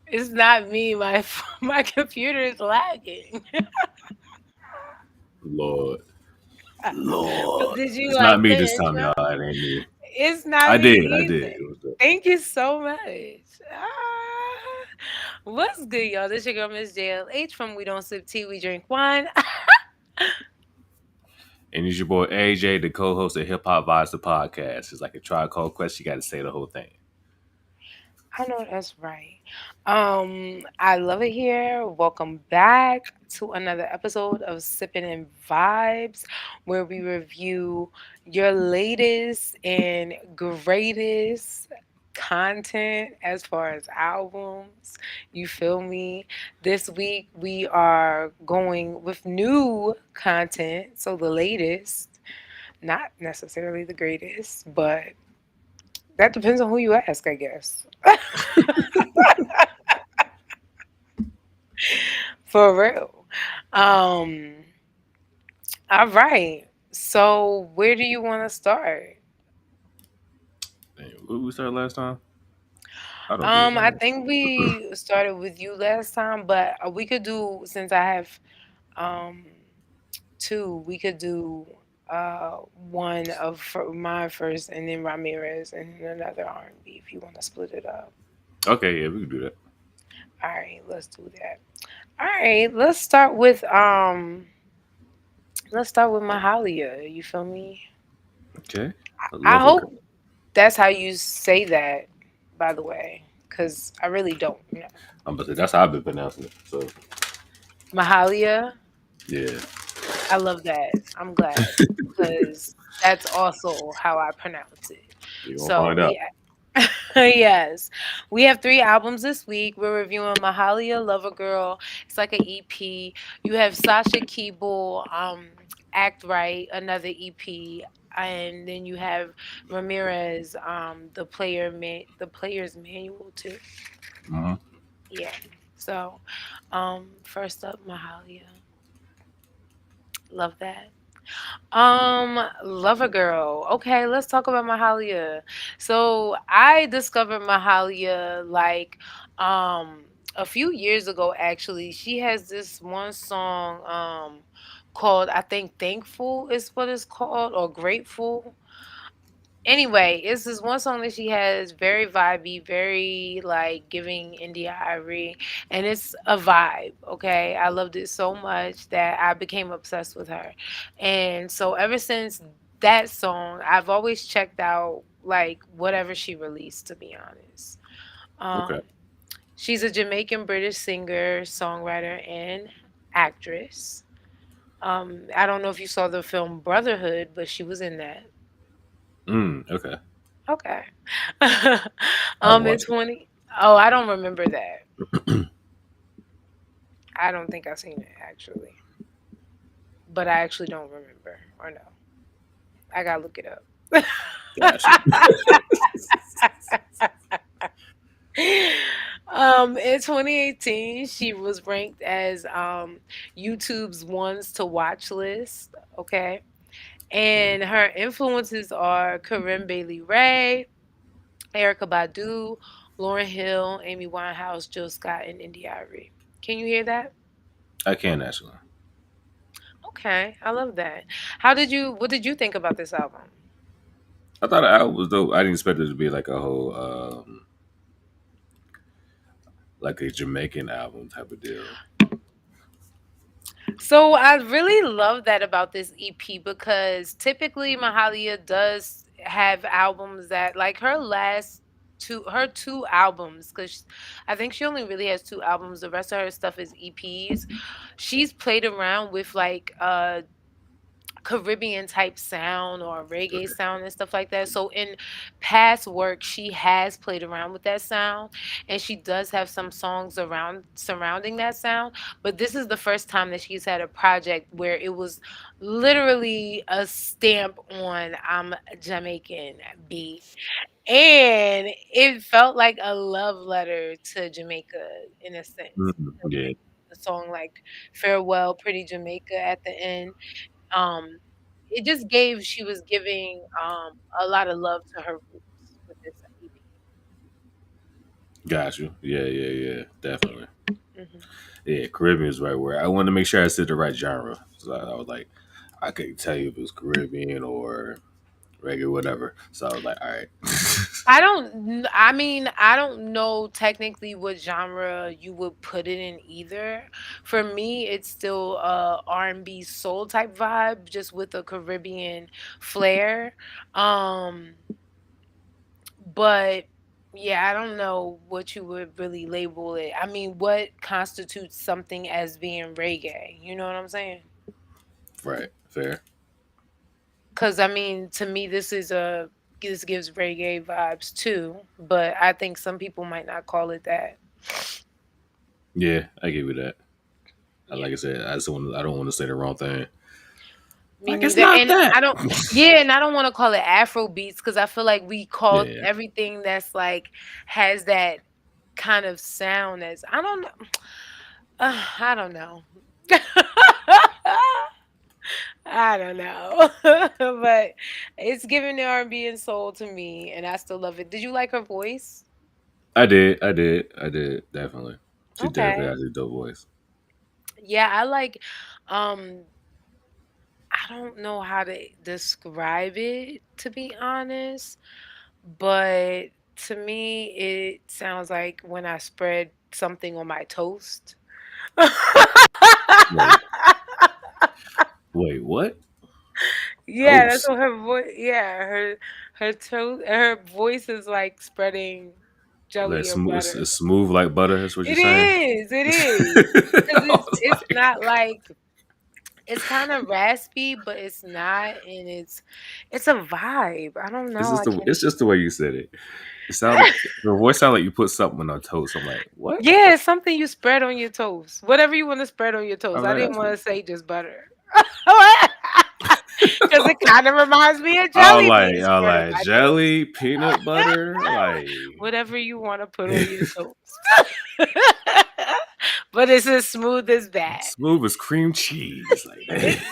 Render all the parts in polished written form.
It's not me. My my computer is lagging. Lord, But Lord, did you it's not like me the this time, intro? y'all. It ain't me. It's not I me did, I either. did. It was the Thank you so much. What's good, y'all? This your girl, Miss JLH from We Don't Sip Tea, We Drink Wine. and it's your boy AJ, the co-host of Hip Hop Vibes the podcast. It's like a Tribe Called Quest. You got to say the whole thing. I know that's right. I love it here. Welcome back to another episode of Sippin' and Vibes, where we review your latest and greatest content as far as albums. You feel me? This week we are going with new content, so the latest, not necessarily the greatest, but that depends on who you ask, I guess. For real. Um, all right. So where do you want to start? Damn, what we started last time? I don't even I remember. think we started with you last time, but we could do since I have um two, we could do uh one of mine first and then Ramirez and then another R&B if you want to split it up. Okay, yeah, we can do that. All right, let's do that. All right, let's start with Mahalia. You feel me? Okay, I I love a girl. hope that's how you say that, by the way, because I really don't know. I'm about to say that's how I've been pronouncing it. So Mahalia, yeah, I love that. I'm glad because that's also how I pronounce it. you gonna So find out. we, yes, we have three albums this week. We're reviewing Mahalia, Lover Girl. It's like an EP. You have Sasha Keable, Act Right, another EP. And then you have Ramirez, the player's manual too. Hmm. Yeah. So, first up, Mahalia. Love that. Lover Girl. Okay, let's talk about Mahalia. So I discovered Mahalia like a few years ago actually. She has this one song called I think Thankful is what it's called or Grateful. Anyway, it's this one song that she has very vibey, very like giving India Ivory, and it's a vibe. Okay, I loved it so much that I became obsessed with her, and so ever since that song, I've always checked out like whatever she released. To be honest, um, Okay. she's a Jamaican British singer, songwriter, and actress. I don't know if you saw the film Brotherhood, but she was in that. Okay. Okay. I haven't In watched it. 20. Oh, I don't remember that. I don't think I've seen it actually, but I actually don't remember or no. I gotta look it up. Gotcha. In 2018, she was ranked as YouTube's ones to watch list. Okay, and her influences are Corinne Bailey Ray, Erica Badu, Lauren Hill, Amy Winehouse, Jill Scott, and India Arie. Can you hear that? I can actually. Okay, I love that. What did you think about this album? I thought the album was dope. I didn't expect it to be like a whole like a Jamaican album type of deal. So I really love that about this EP because typically Mahalia does have albums that like her two albums because I think she only really has two albums. The rest of her stuff is EPs. She's played around with like Caribbean type sound or reggae Okay. sound and stuff like that. So in past work, she has played around with that sound, and she does have some songs around surrounding that sound. But this is the first time that she's had a project where it was literally a stamp on "I'm Jamaican" beat, and it felt like a love letter to Jamaica in a sense. Yeah. The song like "Farewell, Pretty Jamaica" at the end um, it just gave she was giving, a lot of love to her roots with this EP. Got you. Yeah, yeah, yeah. Definitely. Hmm. Yeah, Caribbean is right where I wanted to make sure I said the right genre. So I was like, I couldn't tell you if it was Caribbean or reggae, whatever. So I was like, all right. I mean, I don't know technically what genre you would put it in either. For me, it's still a R&B soul type vibe just with a Caribbean flair. Um but yeah, I don't know what you would really label it. I mean, what constitutes something as being reggae? You know what I'm saying? Right. Fair. Cuz I mean, to me this gives reggae vibes too, but I think some people might not call it that. Yeah, I give you that. Yeah. Like I said, I don't want to say the wrong thing. Me Like it's neither. not And that. I don't yeah, and I don't want to call it Afro beats because I feel like we call Yeah. everything that's like has that kind of sound as I don't know. I don't know. I don't know. But it's giving the R&B and soul to me and I still love it. Did you like her voice? I did. I did. I did. Definitely. She definitely Okay. has a dope voice. Yeah, I like um I don't know how to describe it to be honest, but to me it sounds like when I spread something on my toast. Wait. Wait. What? Yeah, that's Toast. what her voice. Yeah, her voice is like spreading Like jelly or smooth. butter. It's smooth like butter. That's what you're It saying. is. It is. I Because was it's like, not like it's kind of raspy, but it's not, and it's a vibe. I don't know. I can't. it's just the way you said it. It sound your voice sound like you put something on toast. I'm like, what? Yeah, it's something you spread on your toast. Whatever you want to spread on your toast. I'm I like, didn't that's want to say just butter. Because it kind of reminds me of jelly being I was spread on like my toast. jelly, peanut butter, like Whatever you want to put on your toast. But it's as smooth as that. smooth as cream cheese, like It that.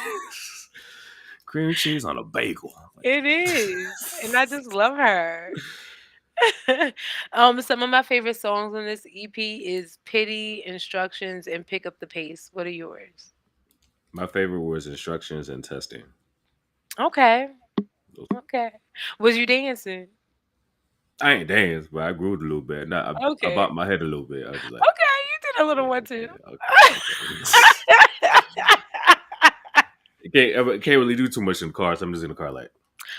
Cream cheese on a bagel. it is. And I just love her. Some of my favorite songs on this EP is Pity, Instructions, and Pick Up the Pace. What are yours? My favorite was instructions and testing. Okay. Those- Okay. Was you dancing? I ain't dance, but I grew it a little bit. Now I Okay. bopped my head a little bit. I was just like, Okay, you did a little yeah, one too. yeah, okay, okay. Can't really do too much in the car, so I'm just in the car like,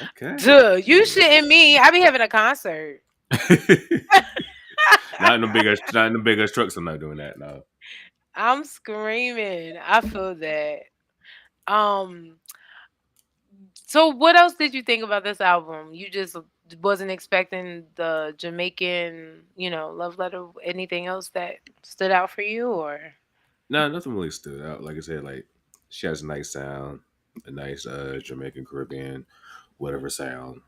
okay. Duh, you shitting me. I be having a concert. Not in the big ass trucks. I'm not doing that. No. I'm screaming. I feel that. Um, so what else did you think about this album? You just wasn't expecting the Jamaican, love letter. Anything else that stood out for you, or? No, nothing really stood out. Like I said, like she has a nice sound, a nice Jamaican Caribbean, whatever sound.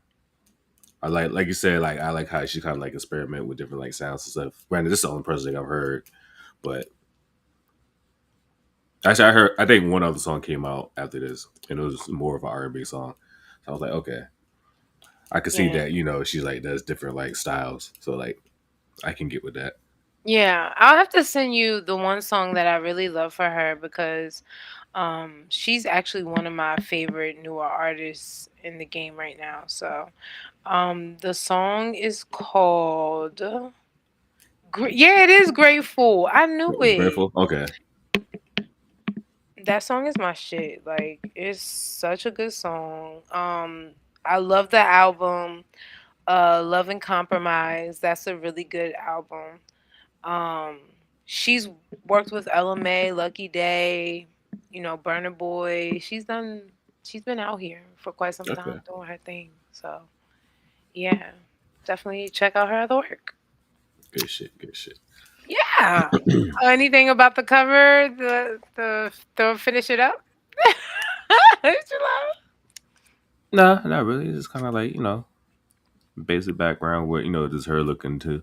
Like you said, like I like how she kind of like experiment with different like sounds and stuff. Granted, this is the only person I've heard, but actually, I think one other song came out after this, and it was more of an R&B song. So I was like, okay, I could see Yeah. that. She's like does different like styles, so like I can get with that. Yeah, I'll have to send you the one song that I really love for her because she's actually one of my favorite newer artists in the game right now. So, the song is called yeah, it is Grateful. I knew it. Grateful. Okay. That song is my shit. Like it's such a good song. I love the album Love and Compromise. That's a really good album. Um, she's worked with LMA, Lucky Day, Burner Boy. She's been out here for quite some time Okay. doing her thing. So yeah, definitely check out her other work. Good shit. Good shit. Yeah. Anything about the cover, the finish it up? What you love? No, not really. It's just kind of like basic background where just her looking to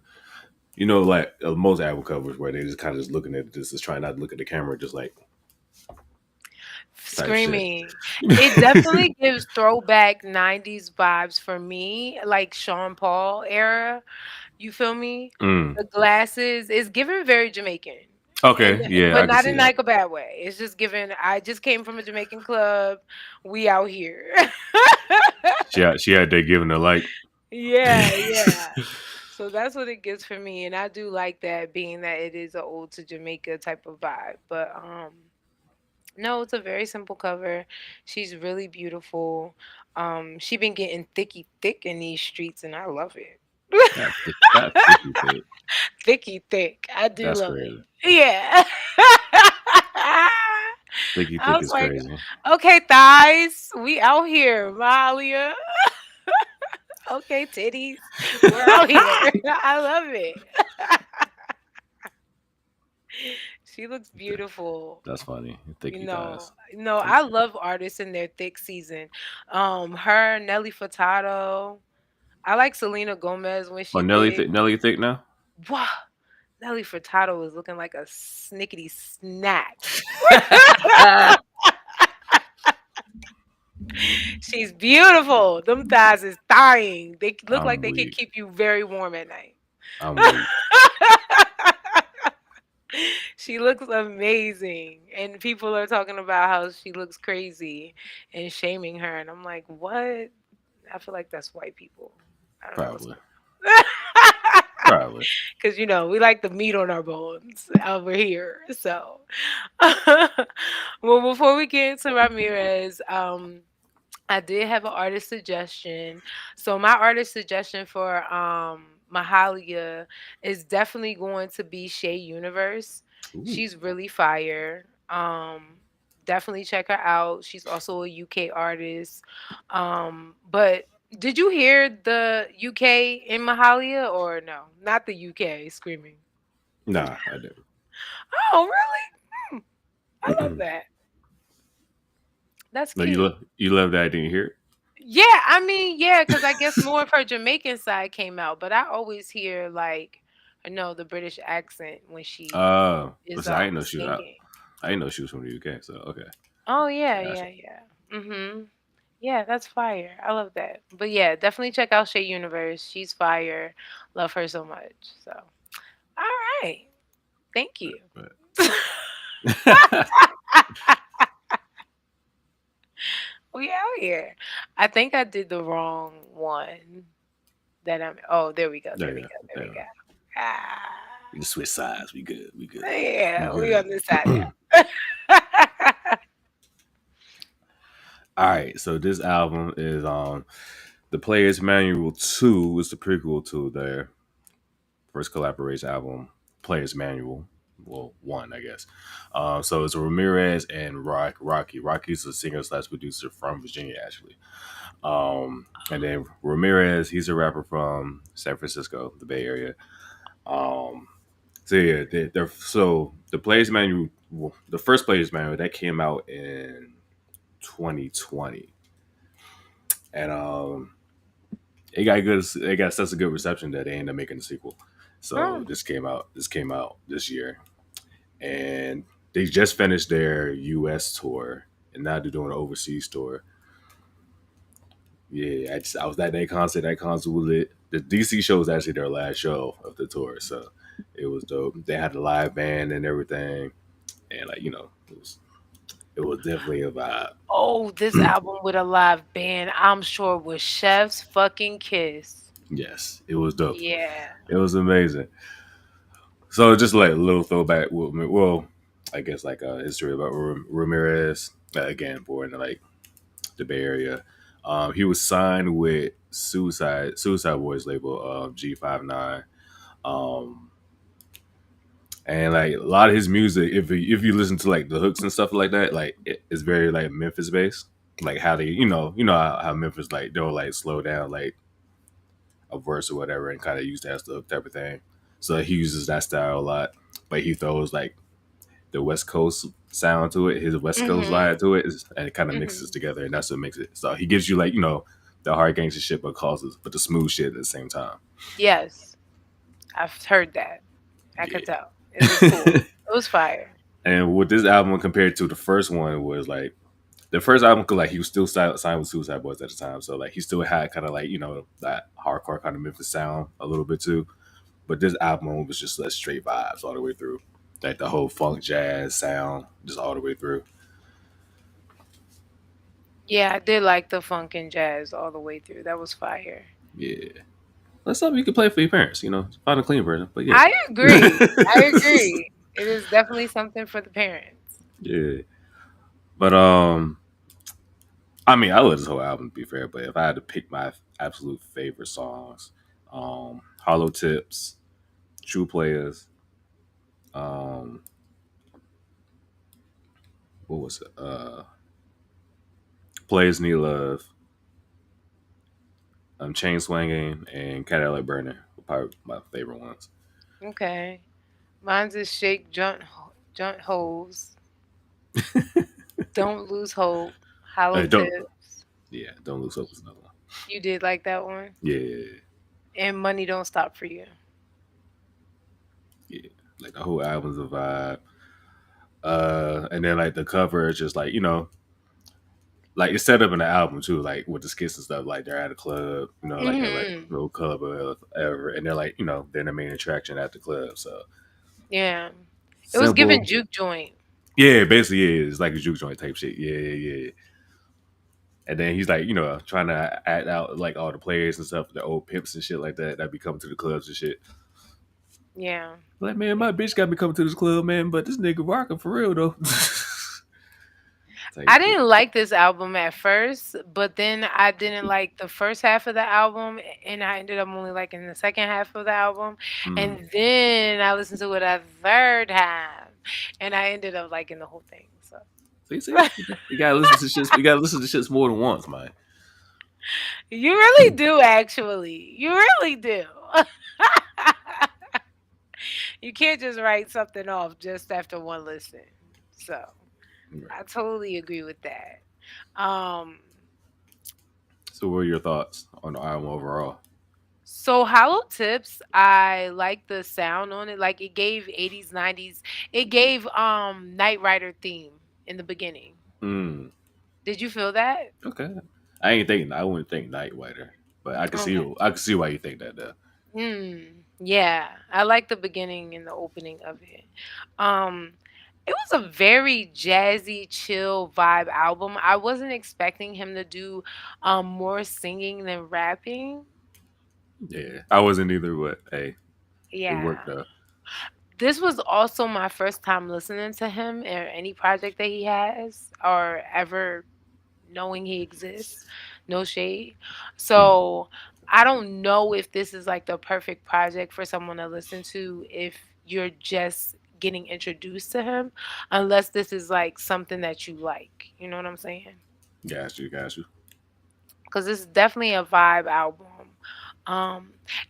like most album covers where they just kind of just looking at this, just trying not to look at the camera, just like type shit. Screaming. It definitely gives throwback 90s vibes for me, like Sean Paul era. You feel me? Mm. The glasses is giving very Jamaican. And Okay, yeah, but I can not see in that. like a bad way. It's just given I just came from a Jamaican club. We out here. She had that giving the like. Yeah, yeah. So that's what it gives for me, and I do like that, being that it is a ode to Jamaica type of vibe. But no, it's a very simple cover. She's really beautiful. She been getting thicky thick in these streets, and I love it. That thicky thing. Thicky thick. I do That's love it. crazy. Yeah. Thicky I thick was is like, crazy. okay, thighs, we out here, Mahalia. Okay, titties, we're out here. I love it. She looks beautiful. That's funny. You Thicky know, thighs. no, Thick. I love artists in their thick season. Her, Nelly Furtado. I like Selena Gomez when Oh, she thick. Nelly thick now. Wow, Nelly Furtado was looking like a snickety snack. She's beautiful. Them thighs is dying. They look like I'm they can weak. keep you very warm at night. I'm weak. She looks amazing. And people are talking about how she looks crazy and shaming her. And I'm like, what? I feel like that's white people. I don't know what's Probably. going on. Probably. Because, we like the meat on our bones over here. So, well, before we get into Ramirez, I did have an artist suggestion. So my artist suggestion for Mahalia is definitely going to be Shay Universe. Ooh. She's really fire. Definitely check her out. She's also a UK artist. But did you hear the UK in Mahalia or no? Not the UK screaming. Nah, I didn't. Oh, really? Hmm, I love that. That's No, cute. you love that I didn't hear it. Yeah, I mean, yeah, because I guess more of her Jamaican side came out, but I always hear like, the British accent when she is Listen, I didn't know she was out. singing. I didn't know she was from the UK. So okay, Oh yeah, gotcha. yeah, yeah. Yeah, that's fire. I love that. But yeah, definitely check out Shay Universe. She's fire. Love her so much. So, all right, thank you. But We out here. I think I did the wrong one. That I'm. Oh, there we go. There there we you go. There go. we There go. Ah. we can switch sides. We good. We good. We Yeah, we good. on this side now. All right. So this album is the Player's Manual 2 is the prequel to their first collaboration album, Player's Manual. Well, one, I guess. So it's Ramirez and Rocky. Rocky's a singer slash producer from Virginia, actually. And then Ramirez, he's a rapper from San Francisco, the Bay Area. Um, so yeah, so the Player's Manual, well, the first Player's Manual that came out in 2020, and it got such a good reception that they ended up making a sequel. So Oh, this came out this year, and they just finished their U.S. tour, and now they're doing an overseas tour. Yeah, I was at that concert. That concert was lit. The DC show was actually their last show of the tour, so it was dope. They had a live band and everything, and it was definitely a vibe. oh, this album with a live band, I'm sure was Chef's fucking kiss. Yes, it was dope. Yeah. It was amazing. So just like a little throwback. Well, I guess like history about Ramirez. Again, born in like the Bay Area. He was signed with Suicide Boys label G59. Um, and like a lot of his music, if you listen to like the hooks and stuff like that, like it's very like Memphis based. Like how they, you know how Memphis like they'll like slow down like a verse or whatever and kind of use that as the hook type of thing. So he uses that style a lot, but he throws like the West Coast sound to it, his West Coast Mhm. vibe to it, and it kind of mixes Mhm. together, and that's what makes it. So he gives you like the hard gangster shit, but the smooth shit at the same time. Yes, I've heard that. I could Yeah. tell. It was cool. It was fire. And with this album compared to the first one was like the first album, cause like he was still signed with Suicide Boys at the time, so like he still had kind of like that hardcore kind of Memphis sound a little bit too. But this album was just like straight vibes all the way through. Like the whole funk jazz sound, just all the way through. Yeah, I did like the funk and jazz all the way through. That was fire. Yeah. That's something you can play for your parents, you know. Find a clean version. But yeah. I agree. I agree. It is definitely something for the parents. Yeah. But I mean I love this whole album to be fair, but if I had to pick my absolute favorite songs, Hollow Tips, True Players, um, what was it? Players Need Love, Chain Swinging, and Cadillac Burning were probably my favorite ones. Okay. Mine's is Shake Junt Holes. Don't Lose Hope. Hollow Don't Tips. yeah, Don't Lose Hope is another one. You did like that one? Yeah, And Money Don't Stop for You. yeah. Like the whole album's a vibe. And then like the cover is just like, you know, like it's set up in the album too, like with the skits and stuff, like they're at a club, you know, like they're like Hmm. little club or whatever, and they're like, you know, they're the main attraction at the club. So Yeah. It was given simple. juke joint. Yeah, basically yeah, it's like a juke joint type shit. Yeah, yeah, yeah. And then he's like, you know, trying to act out like all the players and stuff, the old pimps and shit like that be coming to the clubs and shit. Yeah. Like, man, my bitch got me coming to this club, man, but this nigga rocking for real though. Type I shit. didn't like this album at first, but then I didn't like the first half of the album, and I ended up only liking the second half of the album. Mm. And then I listened to it a third time, and I ended up liking the whole thing. So See, you gotta listen to shit. You gotta listen to shits more than once, man. you really do, actually. You really do. You can't just write something off just after one listen. So Right. I totally agree with that. Um, So, what are your thoughts on the album overall? So Hollow Tips, I like the sound on it. Like it gave 80s, 90s. It gave Knight Rider theme in the beginning. Mm. Did you feel that? Okay. I ain't thinking. I wouldn't think Night Rider, but I can see. Okay. I can see why you think that though. Yeah. I like the beginning and the opening of it. Um it was a very jazzy, chill vibe album. I wasn't expecting him to do more singing than rapping. Yeah, I wasn't either, but hey, it worked Yeah. though. This was also my first time listening to him or any project that he has or ever knowing he exists. No shade. Mm. So I don't know if this is like the perfect project for someone to listen to if you're just getting introduced to him, unless this is like something that you like. You know what I'm saying? Got you, got you. Because this is definitely a vibe album.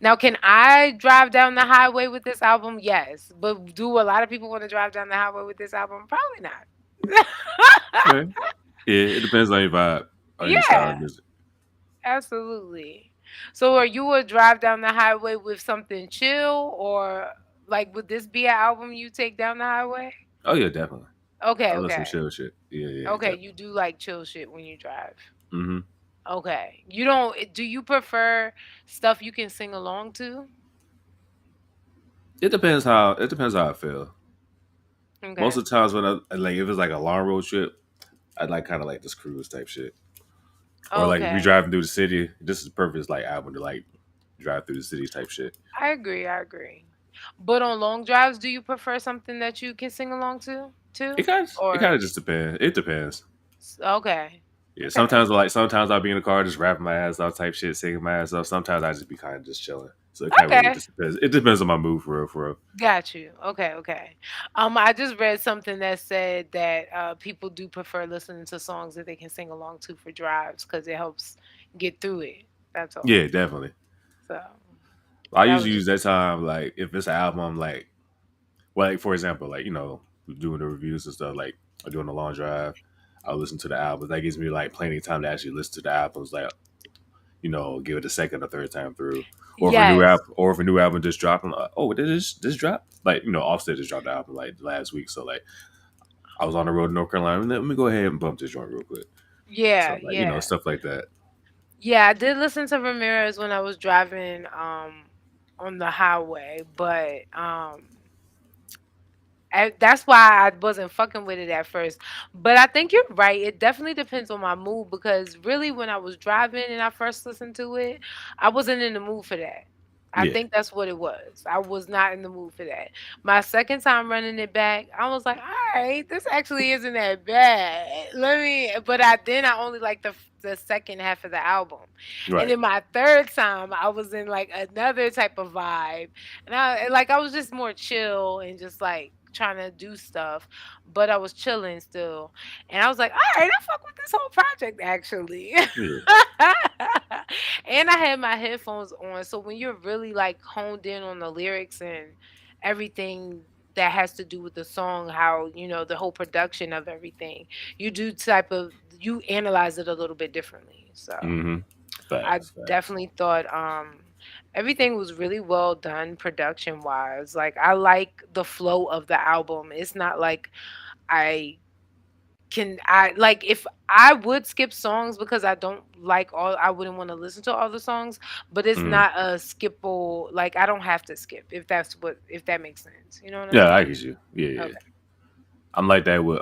Now, can I drive down the highway with this album? Yes, but do a lot of people want to drive down the highway with this album? Probably not. Okay. Yeah, it depends on your vibe or your style of Yeah, music. absolutely. So, are you a drive down the highway with something chill, or like would this be an album you take down the highway? Oh yeah, definitely. Okay, I love some okay, chill shit. Yeah, yeah, okay. definitely. You do like chill shit when you drive. Hmm. Okay. You don't. Do you prefer stuff you can sing along to? It depends how. It depends how I feel. Most Okay. of the times when I like, if it's like a long road trip, I'd like kind of like this cruise type shit. Or like if you're Okay. driving through the city, this is perfect like album to like drive through the city type shit. I agree. I agree. But on long drives, do you prefer something that you can sing along to too? It Or kind of just depends. It depends. okay. Yeah, Okay. sometimes I'll be in the car just rapping my ass off type shit, singing my ass off. Sometimes I just be kind of just chilling. So it kind of really Okay. just depends. It depends on my mood for real, for real. Got you. Okay, okay. I just read something that said that people do prefer listening to songs that they can sing along to for drives because it helps get through it. That's all. Yeah, definitely. So I that usually was use just that time like if it's an album like well, like for example, like you know, doing the reviews and stuff, like or doing a long drive, I'll listen to the albums. That gives me like plenty of time to actually listen to the albums, like you know, give it a second or third time through. Or if a new yes. album, or if a new album just dropped, I'm like, oh, did this drop? Like you know, Offset just dropped the album like last week, so like I was on the road to North Carolina. Let me go ahead and bump this joint real quick. Yeah, So like you know, yeah. stuff like that. Yeah, I did listen to Ramirez when I was driving on the highway, but that's why I wasn't fucking with it at first. But I think you're right. It definitely depends on my mood because really, when I was driving and I first listened to it, I wasn't in the mood for that. I Yeah, think that's what it was. I was not in the mood for that. My second time running it back, I was like, all right, this actually isn't that bad. Let me, but I only like the second half of the album. And right. then my third time, I was in like another type of vibe. And I was just more chill and just like trying to do stuff, but I was chilling still. And I was like, all right, I fuck with this whole project actually. Yeah. And I had my headphones on. So when you're really like honed in on the lyrics and everything that has to do with the song, how, the whole production of everything, you do type of, you analyze it a little bit differently. So Mm-hmm. I Facts, facts. definitely thought everything was really well done production wise. Like I like the flow of the album. It's not like I I like if I would skip songs because I don't like all I wouldn't want to listen to all the songs, but it's Mm. not a skippable like I don't have to skip if that makes sense. You know what I'm Yeah, saying? I get you. Yeah, yeah. Okay. I'm like that with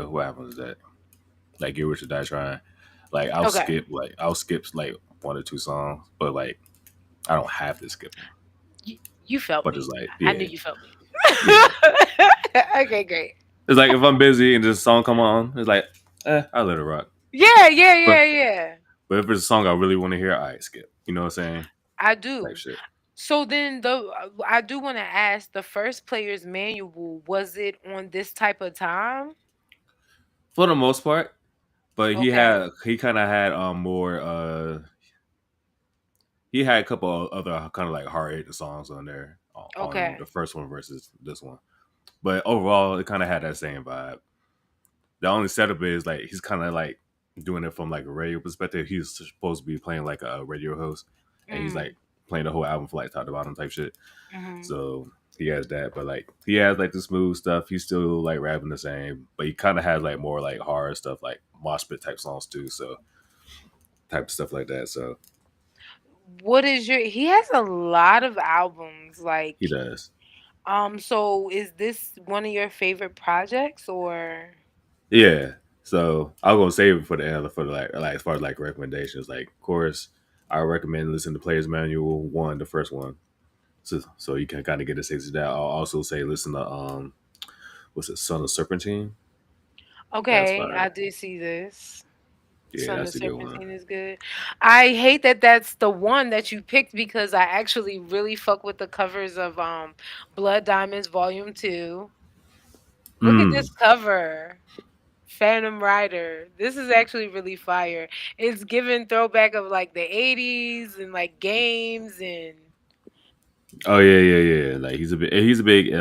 what happens is that like Get Rich or Die Trying. Like Okay. I'll skip like one or two songs, but like I don't have to skip them. You felt But it's me. like I knew yeah, you felt me. yeah. Okay, great. It's like if I'm busy and this song come on, it's like I let it rock. Yeah, yeah, But yeah, yeah. but if it's a song I really want to hear, I skip. You know what I'm saying? I Type do. shit. So then I do want to ask the first player's manual, was it on this type of time? For the most part. But Okay. he kind of had more he had a couple of other kind of like hard hitting songs on there on Okay. the first one versus this one. But overall, it kind of had that same vibe. The only setup is like he's kind of like doing it from like a radio perspective. He's supposed to be playing like a radio host, and he's Mm. like playing the whole album for like top to bottom type shit. Mhm. So he has that, but like he has like the smooth stuff. He's still like rapping the same, but he kind of has like more like hard stuff, like mosh pit type songs too. So type of stuff like that. So What is your he has a lot of albums like he does. so is this one of your favorite projects or Yeah. So I'll go save it for the end for the like as far as like recommendations. Like, of course, I recommend listening to Players Manual one, the first one, so you can kind of get a taste of that. I'll also say listen to what's it, Son of Serpentine. That's Okay, fire. I did see this. Yeah, Son that's of a good one. Serpentine is good. I hate that that's the one that you picked because I actually really fuck with the covers of Blood Diamonds Volume 2. Look at Mm. this cover. Phantom Rider. This is actually really fire. It's giving throwback of like the 80s and like games and Oh yeah, yeah, yeah. Like he's a big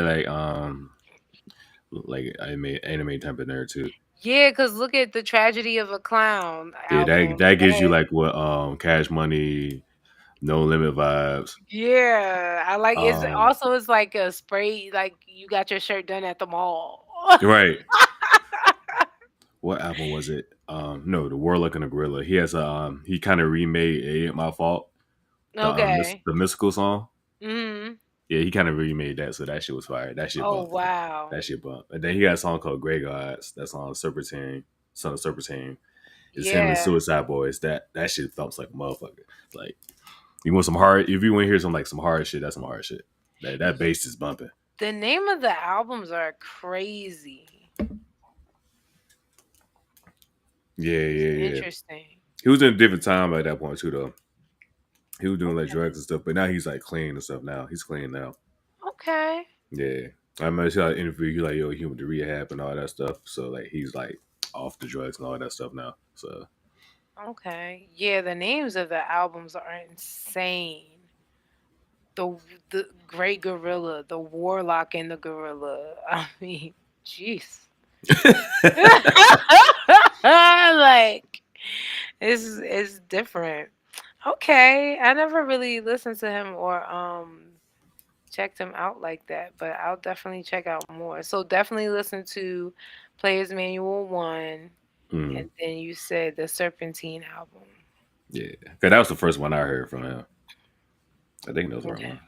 like anime type of nerd too. yeah, cuz look at the Tragedy of a Clown Yeah, album. that gives you That like what Cash Money, No Limit vibes. yeah, I like Um, it's like a spray like you got your shirt done at the mall. right. What album was it? No, The Warlock and the Gorilla. He has he kind of remade "It Ain't My Fault," Okay. the mystical song. Mhm. Yeah, he kind of remade that, so that shit was fire. That shit Oh, bumped. wow. That shit bumped. And then he got a song called "Grey Gods." That's on Serpentine, Son of Serpentine. It's him and Yeah. Suicide Boys. That shit thumps like a motherfucker. Like you want some hard. If you want to hear some hard shit, that's some hard shit. That Y- bass is bumping. The name of the albums are crazy. Yeah, yeah, yeah. Interesting. He was in a different time at that point too, though. He was doing like Okay. drugs and stuff, but now he's like clean and stuff. Now he's clean now. Okay. Yeah, I remember saw an interview. He like, yo, he went to rehab and all that stuff. So like, he's like off the drugs and all that stuff now. So Okay. Yeah, the names of the albums are insane. The the Great Gorilla, the Warlock and the Gorilla. I mean, jeez. Like it's different. Okay, I never really listened to him or checked him out like that, but I'll definitely check out more. So definitely listen to Players Manual 1 mm, and then you said the Serpentine album. yeah, because that was the first one I heard from him. I think that was the right Okay. one.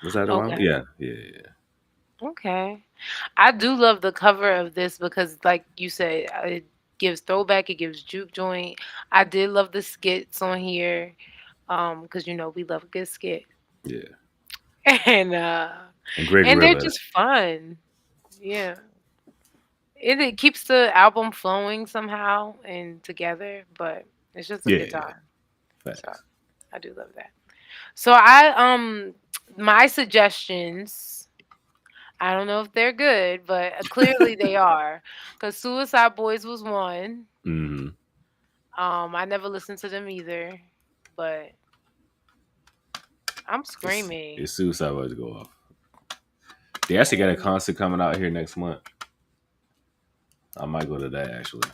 Was that the one? Okay. Yeah, yeah, yeah. Okay. I do love the cover of this because, like you said, it gives throwback, it gives juke joint. I did love the skits on here, because we love a good skit, Yeah. and And Greg and they're Gorilla. just fun. Yeah, it keeps the album flowing somehow and together, but it's just a Yeah, good yeah. time. So Facts. I do love that. So my suggestions. I don't know if they're good, but clearly they are. Cause Suicide Boys was one. Mm-hmm. I never listened to them either, but I'm It's screaming. Suicide Boys to go off. They actually got a concert coming out here next month. I might go to that actually.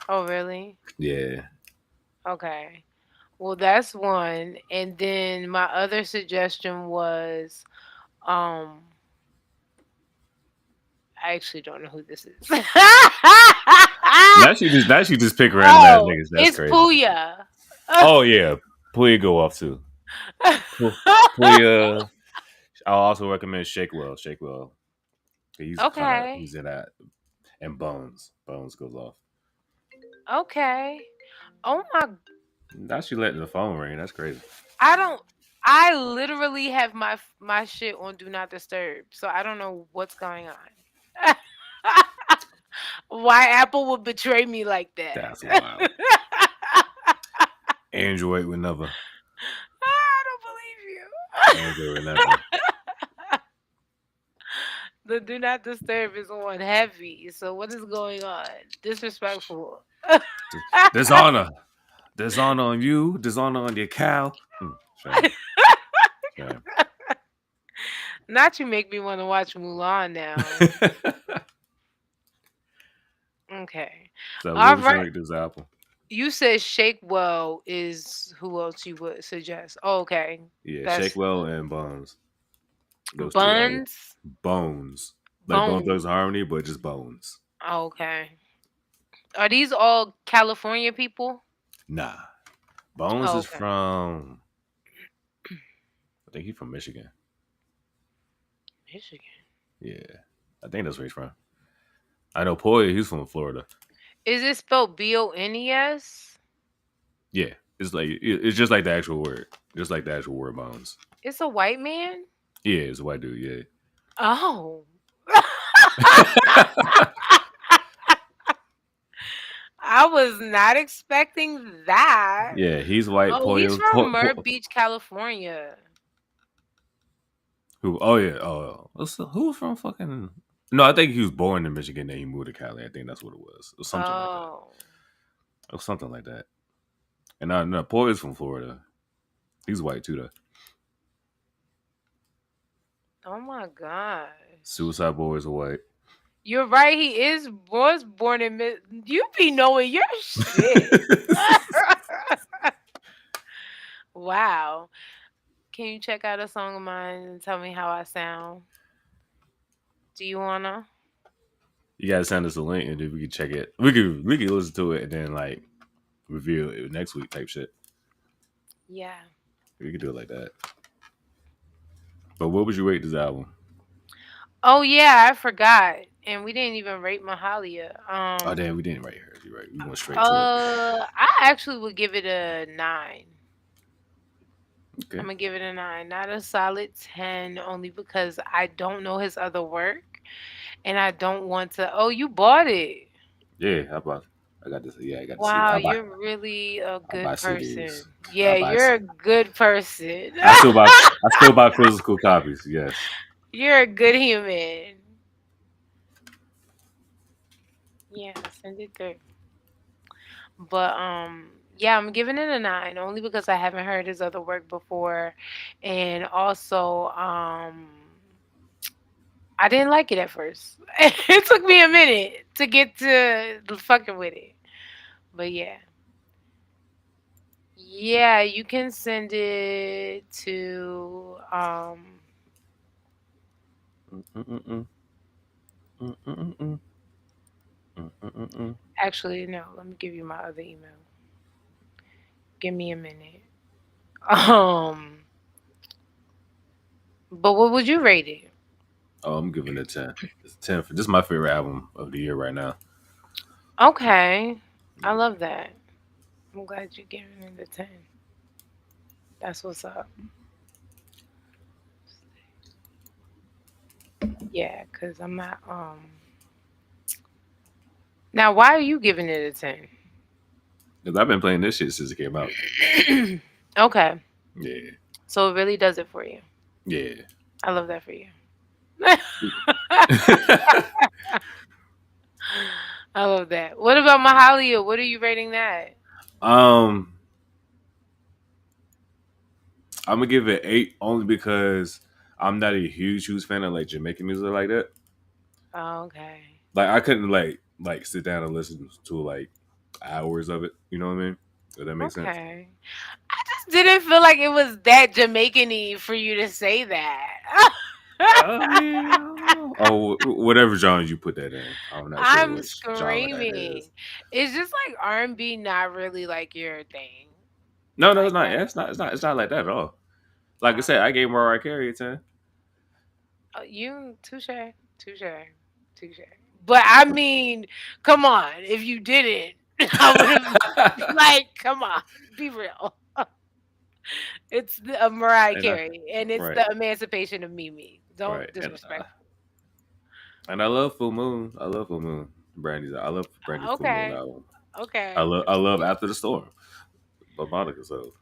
Oh, really? Yeah. Okay. Well, that's one. And then my other suggestion was, um, I actually don't know who this is. Now she just pick random ass Oh, niggas. That's it's crazy. Puya. Oh yeah. Puya go off too. Puya. I'll also recommend Shakewell. Shakewell. Okay. He's in that. And Bones. Bones goes off. Okay. Oh my, Now she letting the phone ring. That's crazy. I don't I literally have my shit on do not disturb. So I don't know what's going on. Why Apple would betray me like that. That's wild. Android would never. I don't believe Android would you. never. The do not disturb is on heavy. So what is going on? Disrespectful. Dishonor. Dishonor on you. Dishonor on your cow. Shame. Shame. Not you make me want to watch Mulan now. Okay. So what All would you right. rate this album? You said Shakewell is who else you would suggest? Oh, okay. Yeah, That's Shakewell and Bones. Those three artists. Buns. Bones. Like Bone Bone. Thugs and Harmony, but just Bones. Okay. Are these all California people? Nah. Bones Oh, is okay. from I think he's from Michigan. Michigan. Yeah. I think that's where he's from. I know Poy, he's from Florida. Is it spelled Bones? Yeah. It's just like the actual word. Just like the actual word bones. It's a white man? Yeah, it's a white dude, Oh. yeah. I was not expecting that. Yeah, he's white. Oh, he's Poyo, from Myrtle Beach, California. who? Oh yeah. Oh, who was from fucking? No, I think he was born in Michigan. Then he moved to Cali. I think that's what it was. Or something like that. Oh. Or something like that. And no, Poyo's from Florida. He's white too, though. Oh my gosh. Suicide Boys are white. You're right. He was born in You be knowing your shit. Wow. Can you check out a song of mine and tell me how I sound? Do you wanna? You gotta send us a link and then we can check it. We could listen to it and then like review it next week type shit. Yeah. We could do it like that. But what would you rate this album? Oh yeah, I forgot. And we didn't even rate Mahalia. Oh damn, we didn't write her. You're right. We went straight to it. I actually would give it a 9. I'm Okay. gonna give it a 9, not a solid 10, only because I don't know his other work, and I don't want to. Oh, you bought it. Yeah, how about I got this? Yeah, I got to see. Wow, you're really a I buy good CDs. person. I Yeah, buy. you're a good person. I still buy physical copies. Yes. You're a good human. Yeah, send it through. But yeah, I'm giving it a 9 only because I haven't heard his other work before, and also I didn't like it at first. It took me a minute to get to fucking with it. But yeah. Yeah, you can send it to Mm-mm-mm. Mm-mm-mm. Mm-mm-mm. actually no, let me give you my other email. Give me a minute. But what would you rate it? Oh, I'm giving it 10. It's a 10 for this is my favorite album of the year right now. Okay. I Yeah. love that. I'm glad you're giving it a 10. That's what's up. Yeah, because I'm not now why are you giving it a 10? Because I've been playing this shit since it came out. Okay. Yeah. So it really does it for you. Yeah. I love that for you. I love that. What about Mahalia? What are you rating that? um, I'm gonna give it 8 only because I'm not a huge fan of like Jamaican music like that. Oh, okay. Like I couldn't like sit down and listen to like hours of it. You know what I mean? Does that make sense? Okay. I just didn't feel like it was that Jamaican-y for you to say that. I mean, I don't know. Oh, whatever genre you put that in, I'm not sure I'm which genre that screaming. is. It's just like R&B not really like your thing. No, no, it's Like not. that. It's not. It's not. It's not like that at all. Like I Uh, said, I gave Mariah Carey a 10. you touche, touche, touche. But I mean, come on. If you didn't, I would have like, come on, be real. It's the Mariah and I, Carey, and it's right, the Emancipation of Mimi. Don't right, disrespect. and I love Full Moon. I love Full Moon. Brandy's. I love Brandy's Full Moon Okay, album. okay. I love After the Storm, but Monica. So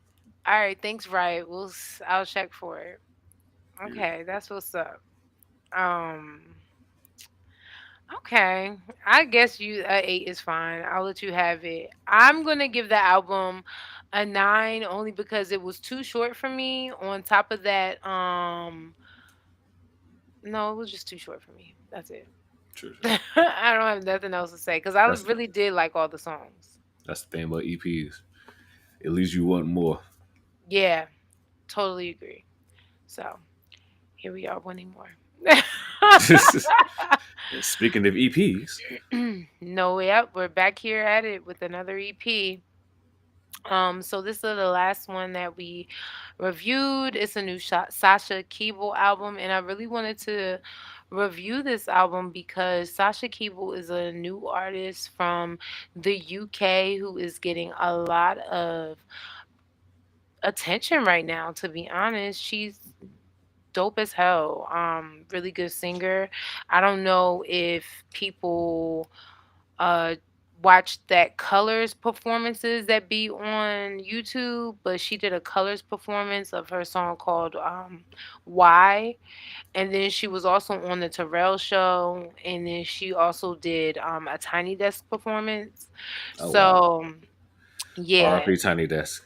All right, thanks, right. I'll check for it. yeah, Okay, that's what's up. Um, okay. I guess you a 8 is fine. I'll let you have it. I'm gonna give the album a 9 only because it was too short for me. On top of that, no, it was just too short for me. That's it. true. I don't have nothing else to say because I That's really did like all the songs. that's the thing about EPs. At least you want more. Yeah, totally agree. So here we are, wanting more. And speaking of EPs, No, yep, we're back here at it with another EP. So this is the last one that we reviewed. It's a new Sasha Keable album, and I really wanted to review this album because Sasha Keable is a new artist from the UK who is getting a lot of attention right now. To be honest, she's dope as hell. Really good singer. I don't know if people uh watch that colors performances that be on YouTube, but she did a colors performance of her song called Why. And then she was also on the Terrell show, and then she also did a Tiny Desk performance. oh wow, So yeah. RP Tiny Desk.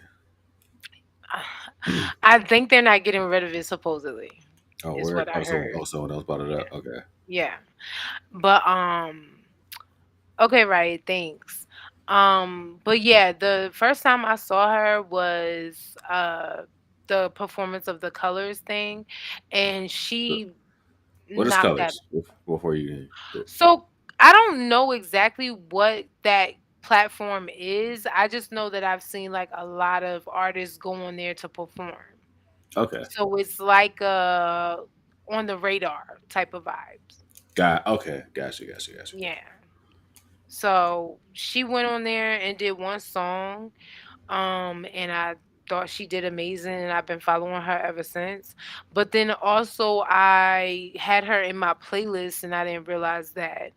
I think they're not getting rid of it supposedly, Oh, is word. what I Oh, so heard. oh, someone else brought it Yeah. up. Okay. Yeah. But okay, right, thanks. But yeah, the first time I saw her was the performance of the colors thing, and So, she what is knocked that. colors before you do it? So I don't know exactly what that platform is. I just know that I've seen like a lot of artists go on there to perform. Okay. So it's like on the radar type of vibes. Got okay. Gotcha. Yeah. So she went on there and did one song. And I thought she did amazing, and I've been following her ever since. But then also I had her in my playlist and I didn't realize that.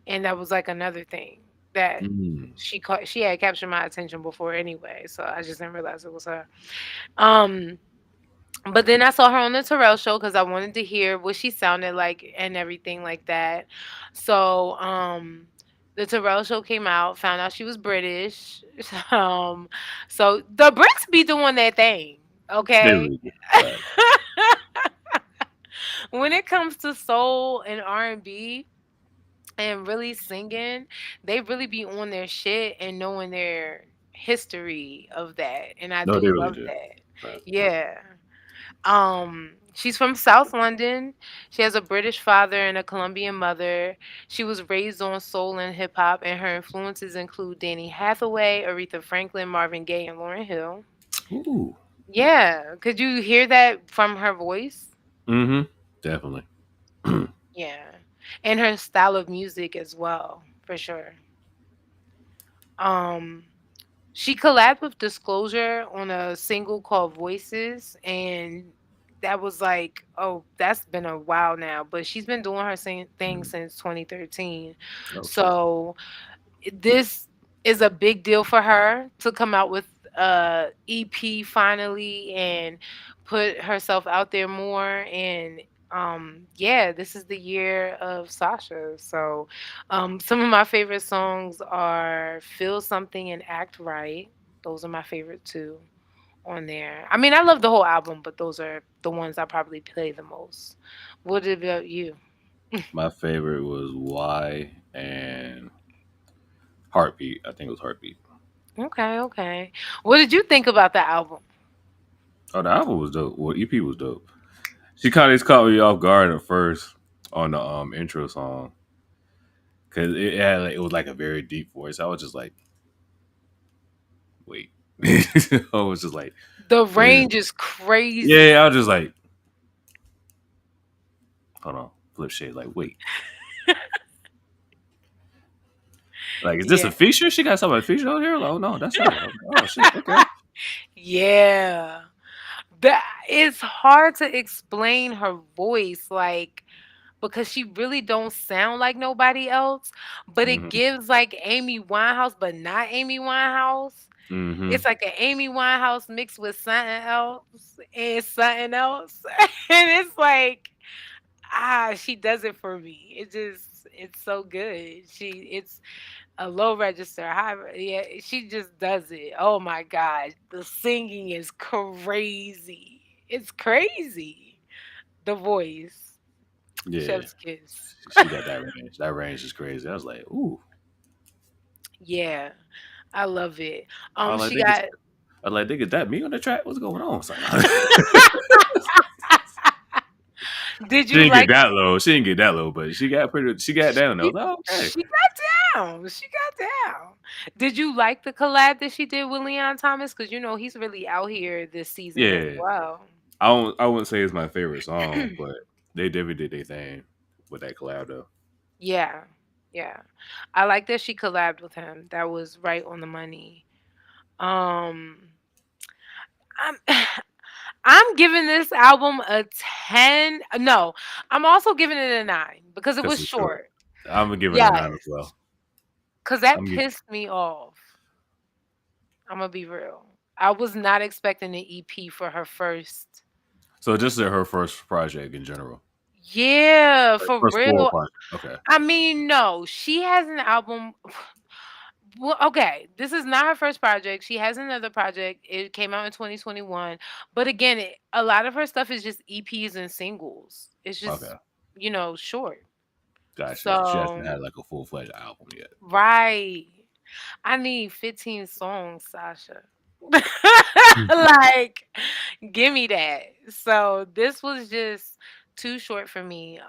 And that was like another thing that Mm. she had captured my attention before anyway, so I just didn't realize it was her. Um but then I saw her on the Terrell show because I wanted to hear what she sounded like and everything like that. So, the Terrell show came out, found out she was British. Um, so the Brits be doing their thing, They okay? really do. Right. When it comes to soul and R&B and really singing, they really be on their shit and knowing their history of that, and I No, do they really love do. that. Right. Yeah. She's from South London. She has a British father and a Colombian mother. She was raised on soul and hip hop, and her influences include Danny Hathaway, Aretha Franklin, Marvin Gaye, and Lauryn Hill. Ooh. Yeah, could you hear that from her voice? Mm-hmm. Definitely. Yeah. And her style of music as well, for sure. Um she collabed with Disclosure on a single called Voices, and that was like, oh, that's been a while now, but she's been doing her same thing Mm. since 2013. Oh shit. So this is a big deal for her to come out with EP finally and put herself out there more. And yeah, this is the year of Sasha. So some of my favorite songs are Feel Something and Act Right. Those are my favorite too on there. I mean, I love the whole album, but those are the ones I probably play the most. What about you? My favorite was Y and Heartbeat. I think it was Heartbeat. Okay, okay. What did you think about the album? Oh, the album was dope. Well, EP was dope. She kind of caught me off guard at first on the intro song because it had like, it was like a very deep voice. I was just like, wait. I was just like, The wait. range is Yeah, crazy. I was just like, hold on, flip shade. Like, wait, like, is this Yeah. a feature? She got somebody featured on here? Like, oh no, that's her. I'm like, oh shit, okay. Yeah. That it's hard to explain her voice, like, because she really don't sound like nobody else, but it Mm-hmm. gives like Amy Winehouse, but not Amy Winehouse. Mm-hmm. It's like an Amy Winehouse mixed with something else and something else. And it's like, she does it for me. It's so good. It's a low register, high. Yeah, she just does it. Oh my god, the singing is crazy. It's crazy. The voice, Yeah, Chef's kiss. she got that range. That range is crazy. I was like, ooh. Yeah, I love it. I was like, She they get, got. I was like, they get that me on the track. What's going on? So, Did she you didn't get like? that low. She didn't get that low, but she got pretty. She got down. I She was like, oh, okay. she got down. She got down. Did you like the collab that she did with Leon Thomas? Because you know he's really out here this season as Yeah, well. I don't. I wouldn't say it's my favorite song, but they definitely did their thing with that collab though. Yeah, yeah. I like that she collabed with him. That was right on the money. Um, I'm I'm giving this album a 10. No, I'm also giving it a 9 because it Cause was it's short. short. I'm gonna give it a Yes, 9 as well. because that I'm gi- pissed me off. I'm gonna be real. I was not expecting an EP for her first. so this is her first project in general. Yeah, Like, for first full real. project. Okay. I mean, no, she has an album. Well, okay, this is not her first project. She has another project. It came out in 2021. But again, a lot of her stuff is just EPs and singles. It's Okay. just, short. Gotcha. She hasn't So, had like a full fledged album yet. right. I need 15 songs, Sasha. Mm. Like, give me that. So, this was just too short for me.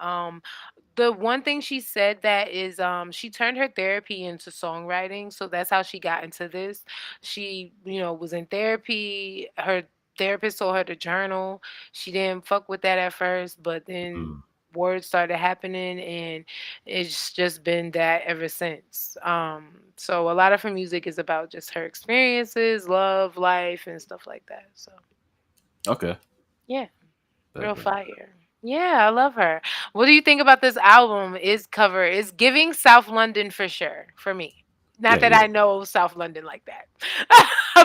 The one thing she said that is she turned her therapy into songwriting, so that's how she got into this. She, was in therapy. Her therapist told her to journal. She didn't fuck with that at first, but then words started happening and it's just been that ever since. So a lot of her music is about just her experiences, love, life and stuff like that. So Okay. yeah. Real Bet. fire. Yeah, I love her. What do you think about this album? Is cover is giving South London for sure for me. Not Yeah, that yeah. I know South London like that,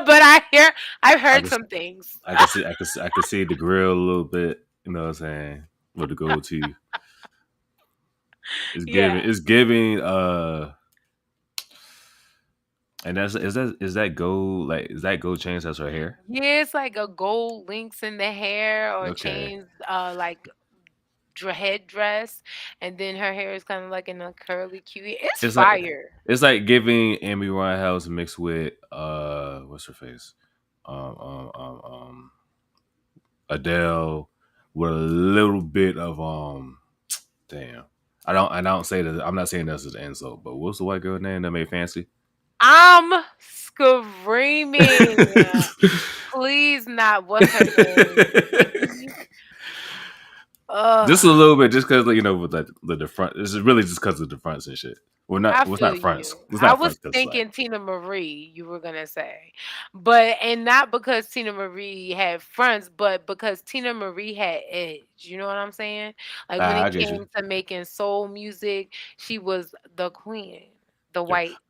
but I've I heard can some things. I can see I can see the grill a little bit. You know what I'm saying? With the goatee, Yeah, it's giving. And is that gold like is that gold chains? That's her hair. yeah. It's like a gold links in the hair or Okay. chains, like head dress, and then her hair is kind of like in a curly cute. It's It's like fire. it's like giving Amy Winehouse mixed with what's her face, um um um, um Adele with a little bit of damn. I don't say that I'm not saying this as an insult, but what's the white girl name that made Fancy? I'm screaming. Please not. What's her name? Nikki? Just a Ugh. little bit, just because you know with the front. This is really just because of the fronts and shit. Well, not I well, it's feel not fronts. you. It's I not was fronts because like thinking Tina Marie, you were gonna say, but and not because Tina Marie had fronts, but because Tina Marie had edge. You know what I'm saying? Like when I it get you. came to making soul music, she was the queen, the Yeah, white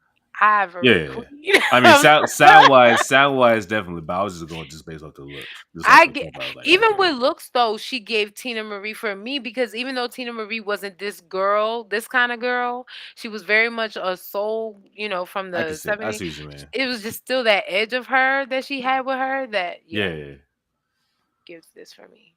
yeah, ivory yeah, yeah. queen. I mean, sound wise, definitely. But I was just going just based off the looks, just off I the get clip. I was like, even okay, with looks though, she gave Tina Marie for me because even though Tina Marie wasn't this girl, this kind of girl, she was very much a soul, from I can the see. I 70s. see what you mean. It was just still that edge of her that she had with her that Yeah, yeah, yeah, yeah. gives this for me.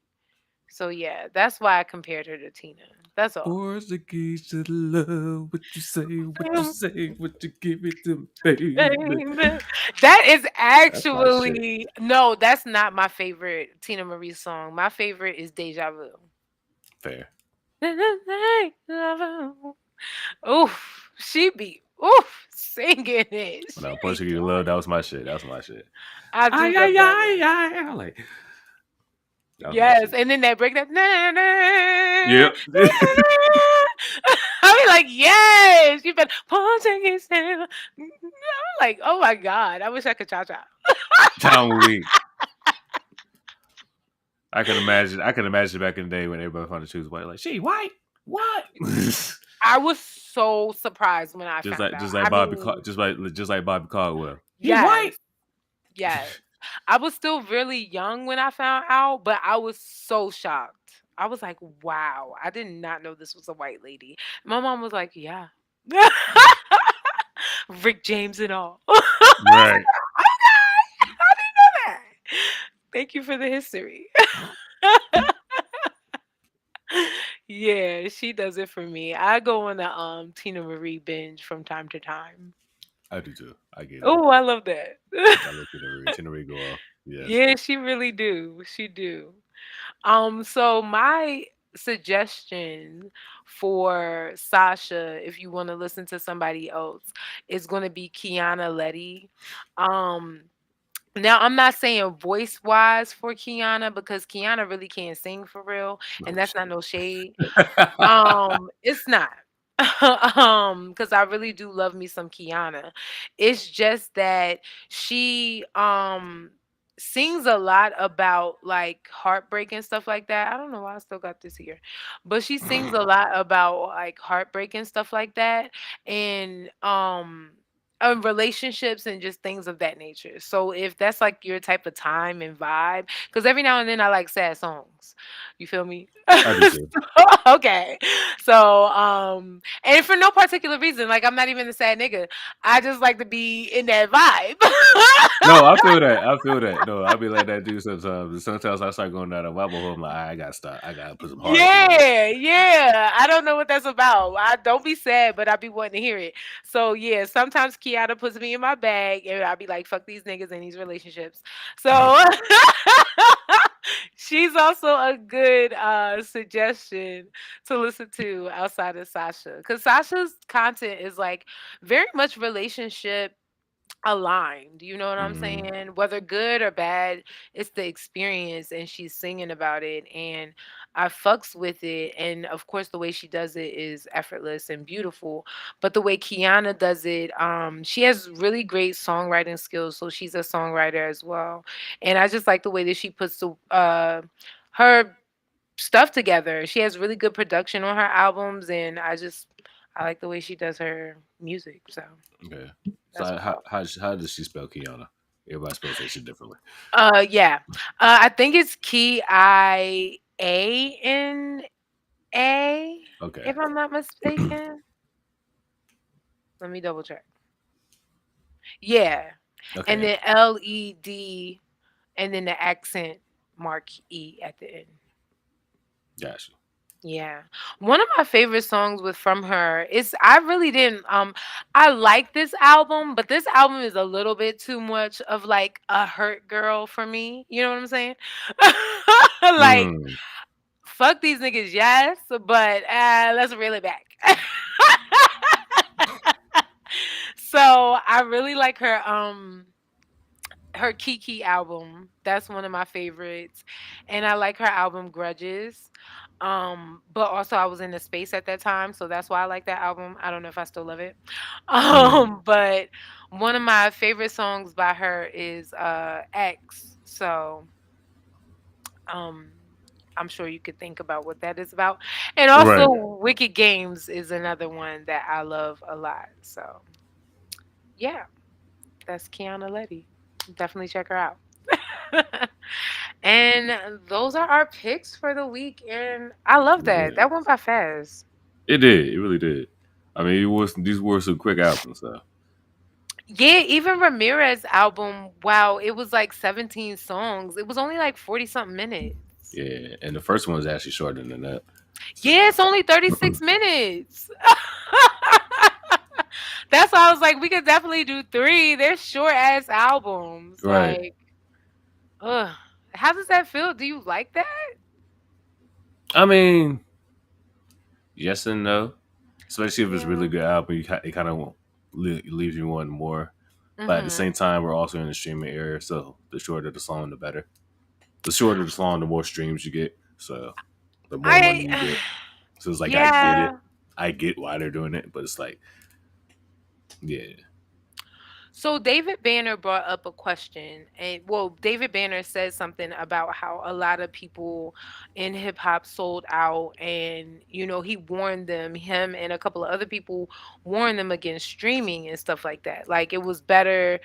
So yeah, that's why I compared her to Tina. That's all. What's the keys to the love? What you say? What you say? What you give it to me, baby? Baby. That is That's my shit. actually no, that's not my favorite Tina Marie song. My favorite is Deja Vu. Fair. Oof, she be oof singing it. She No, be Portuguese love. doing That it. was my shit. That was my shit. I do Ay love ay that ay one. ay. Like that was my Yes, shit. and then that break that na, na, Yep. I be like, yes, you been Portuguese. I'm like, oh my god, I wish I could cha cha. Tom weak. I can imagine. I can imagine back in the day when everybody found the shoes white. Like she white. What? I was so surprised when I just found like out. just like I Bobby. mean, Just like Bobby Caldwell. He white. yes, yes. I was still really young when I found out, but I was so shocked. I was like, wow, I did not know this was a white lady. My mom was like, yeah. Rick James and all. I was Right. like, okay, I didn't know that. Thank you for the history. Yeah, she does it for me. I go on a Tina Marie binge from time to time. I do too. I get it. Oh, I love that. I look at the itinerary go off. Yes. Yeah, she really do. She do. So my suggestion for Sasha, if you want to listen to somebody else, is going to be Kiana Letty. Um, Now I'm not saying voice wise for Kiana because Kiana really can't sing for real, and Oh that's not shit. no shade. It's not. Because I really do love me some Kiana. It's just that she sings a lot about like heartbreak and stuff like that. I don't know why I still got this here. But she sings a lot about like heartbreak and stuff like that. And relationships and just things of that nature. So if that's like your type of time and vibe, because every now and then I like sad songs. You feel me? I do too. Okay. So, and for no particular reason, like I'm not even a sad nigga. I just like to be in that vibe. No, I feel that. I feel that. No, I be like that dude sometimes. Sometimes I start going down a rabbit hole. I'm like, I gotta stop. I gotta put some hard shit on. Yeah, yeah. I don't know what that's about. I don't be sad, but I be wanting to hear it. So yeah, sometimes Kiana puts me in my bag and I be like, fuck these niggas in these relationships. So she's also a good suggestion to listen to outside of Sasha. Because Sasha's content is like very much relationship aligned. You know what I'm Mm-hmm. saying? Whether good or bad, it's the experience and she's singing about it and I fucks with it. And of course the way she does it is effortless and beautiful. But the way Kiana does it, she has really great songwriting skills. So she's a songwriter as well. And I just like the way that she puts her stuff together. She has really good production on her albums and I like the way she does her music. So Okay. that's So what's how up. how how does she spell Kiana? Everybody spells that shit differently. Yeah. I think it's Kiana, Okay. if I'm not mistaken. Let me double check. Yeah. And Okay. then LED and then the accent mark E at the end. Gotcha. Yeah. One of my favorite songs was from her. Is I really didn't I like this album, but this album is a little bit too much of like a hurt girl for me. You know what I'm saying? Like Hmm. fuck these niggas, yes, but let's reel it back. So I really like her Kiki album. That's one of my favorites. And I like her album Grudges. But also I was in the space at that time, so that's why I like that album. I don't know if I still love it. Mm. But one of my favorite songs by her is X. So um I'm sure you could think about what that is about. And also Right. Wicked Games is another one that I love a lot. So yeah, that's Kiana Letty. Definitely check her out. And those are our picks for the week. And I love that. Yeah. That went by fast. It did. It really did. I mean, it was these were some quick albums, so Yeah, even Ramirez album, wow, it was like 17 songs. It was only like 40 something minutes. yeah. And the first one was actually shorter than that. So Yeah, it's only 36 minutes. That's why I was like, we could definitely do three. They're short ass albums. right. Like, ugh. How does that feel? Do you like that? I mean, yes and no. Especially if it's a really Yeah. good album, it kind of leaves you wanting more. But at the Hmm. same time, we're also in the streaming era, so the shorter the song, the better. The shorter the song, the more streams you get. So the more money I, you get. So it's like I get it. yeah. I get why they're doing it, but it's like, yeah. So David Banner brought up a question, and well, David Banner said something about how a lot of people in hip hop sold out, and he warned them, him and a couple of other people warned them against streaming and stuff like that. Like it was better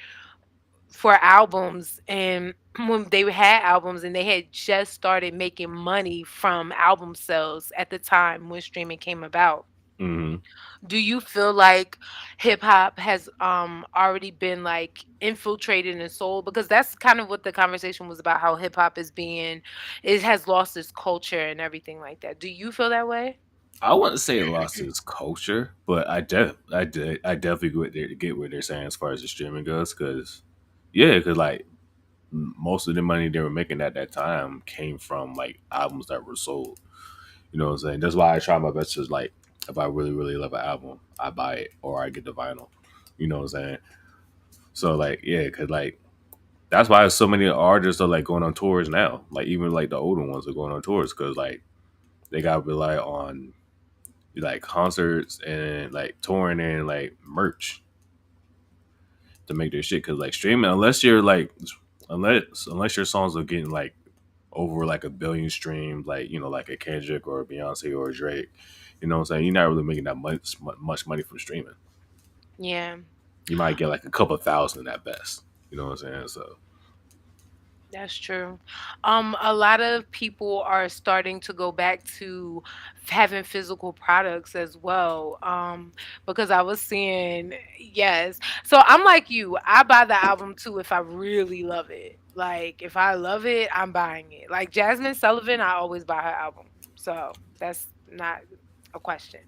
for albums, and when they had albums and they had just started making money from album sales at the time when streaming came about. Hmm. Do you feel like hip hop has already been like infiltrated and sold? Because that's kind of what the conversation was about, how hip hop is being, it has lost its culture and everything like that. Do you feel that way? I wouldn't say it lost its culture, but I definitely get what they're saying as far as the streaming goes. Because yeah, because like most of the money they were making at that time came from like albums that were sold. You know what I'm saying? That's why I try my best to like if I really really love an album, I buy it or I get the vinyl. You know what I'm saying? So like yeah, because like that's why so many artists are like going on tours now. Like even like the older ones are going on tours because like they got to rely on like concerts and like touring and like merch to make their shit. Because like streaming, unless your songs are getting like over like a billion streams, like like a Kendrick or a Beyonce or a Drake, you know what I'm saying? You're not really making that much money from streaming. Yeah. You might get like a couple thousand at best. You know what I'm saying? So That's true. A lot of people are starting to go back to having physical products as well. Because I was seeing, yes. So I'm like you. I buy the album too if I really love it. Like if I love it, I'm buying it. Like Jasmine Sullivan, I always buy her album. So that's not a question.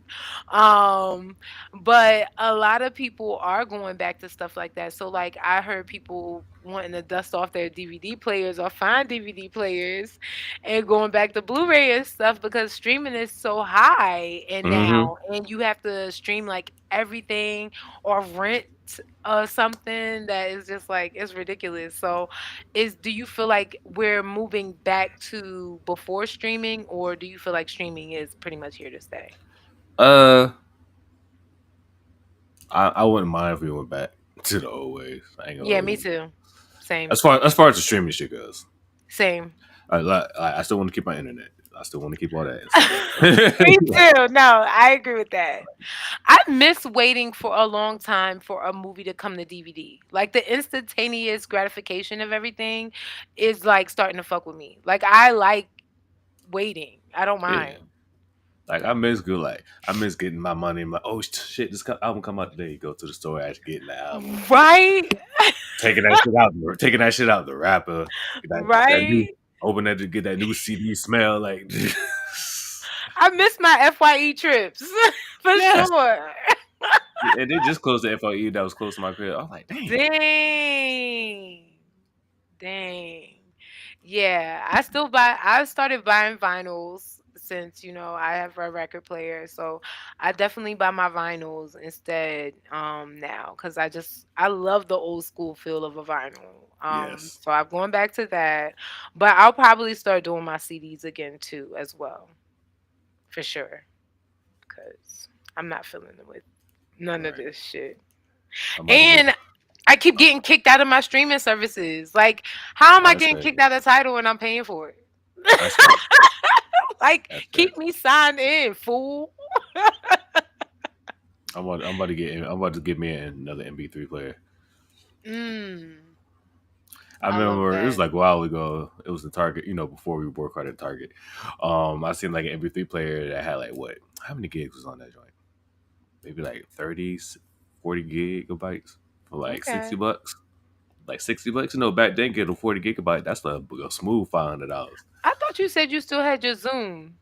Um, but a lot of people are going back to stuff like that. So like I heard people wanting to dust off their DVD players or find DVD players and going back to Blu-ray and stuff because streaming is so high and hmm now and you have to stream like everything or rent something that is just like it's ridiculous. So do you feel like we're moving back to before streaming or do you feel like streaming is pretty much here to stay? uh, I wouldn't mind if we went back to the old ways. I ain't gonna Yeah, hold me you. too. Same. As far as the streaming shit goes, Same. I still want to keep my internet. I still want to keep all that and stuff. Me Like, too. No, I agree with that. I miss waiting for a long time for a movie to come to DVD. Like the instantaneous gratification of everything is like starting to fuck with me. Like I like waiting. I don't yeah. mind. Like I miss getting my money. I'm like, oh shit, this album come out today. Go to the store, actually getting the album, Right? taking that shit out the wrapper, get that new Right? open that to get that new CD smell. Like, I miss my FYE trips for yes, sure. and they just closed the FOE that was close to my crib. I was like, damn, Dang. Dang. Yeah, I started buying vinyls since, I have a record player. So I definitely buy my vinyls instead now cuz I love the old school feel of a vinyl. yes, So I'm going back to that. But I'll probably start doing my CDs again too as well. for sure. Cause I'm not feeling it with none of Right. this shit. I'm about to get. And I keep getting kicked out of my streaming services. Like, how am Oh, I that's getting crazy. kicked out of Title and I'm paying for it? That's crazy. Like, That's keep crazy. me signed in, fool. I'm about to get. I'm about to get me another MP3 player. Mm, I I love remember it was that. like a while ago. It was the Target, before we work hard at Target. I seen like an MP3 player that had like what? How many gigs was on that joint? Maybe like 30, 40 gigabytes for like Okay. $60. Like $60. Back then getting a 40 gigabyte, that's a smooth $500. I thought you said you still had your Zoom.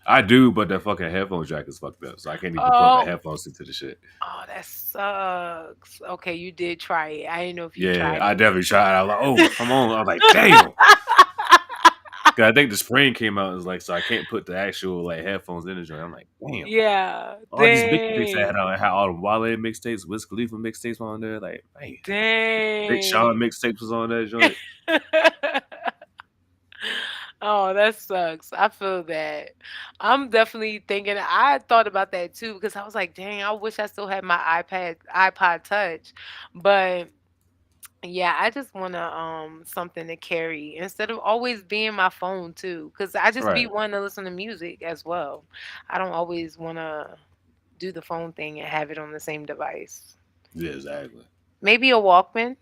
I do, but that fucking headphone jack is fucked up, so I can't even plug my Oh, headphones into the shit. oh, that sucks. Okay, you did try it. I didn't know if you Yeah, tried I definitely tried. I was like, oh, it. come on. I was like, damn. 'Cause I think the spring came out and was like, so I can't put the actual like headphones in the joint. I'm like, damn. Yeah. All these mixtapes I Dang. had all the Wale mixtapes, Wiz Khalifa mixtapes on there. Like, man, Big Sean Dang. mixtapes was on that joint. Oh, that sucks. I feel that. I'm definitely thinking I thought about that too because I was like, dang, I wish I still had my iPod Touch. But yeah, I just want to something to carry instead of always being my phone too cuz I just be Right. wanting to listen to music as well. I don't always want to do the phone thing and have it on the same device. Yeah, exactly. Maybe a Walkman.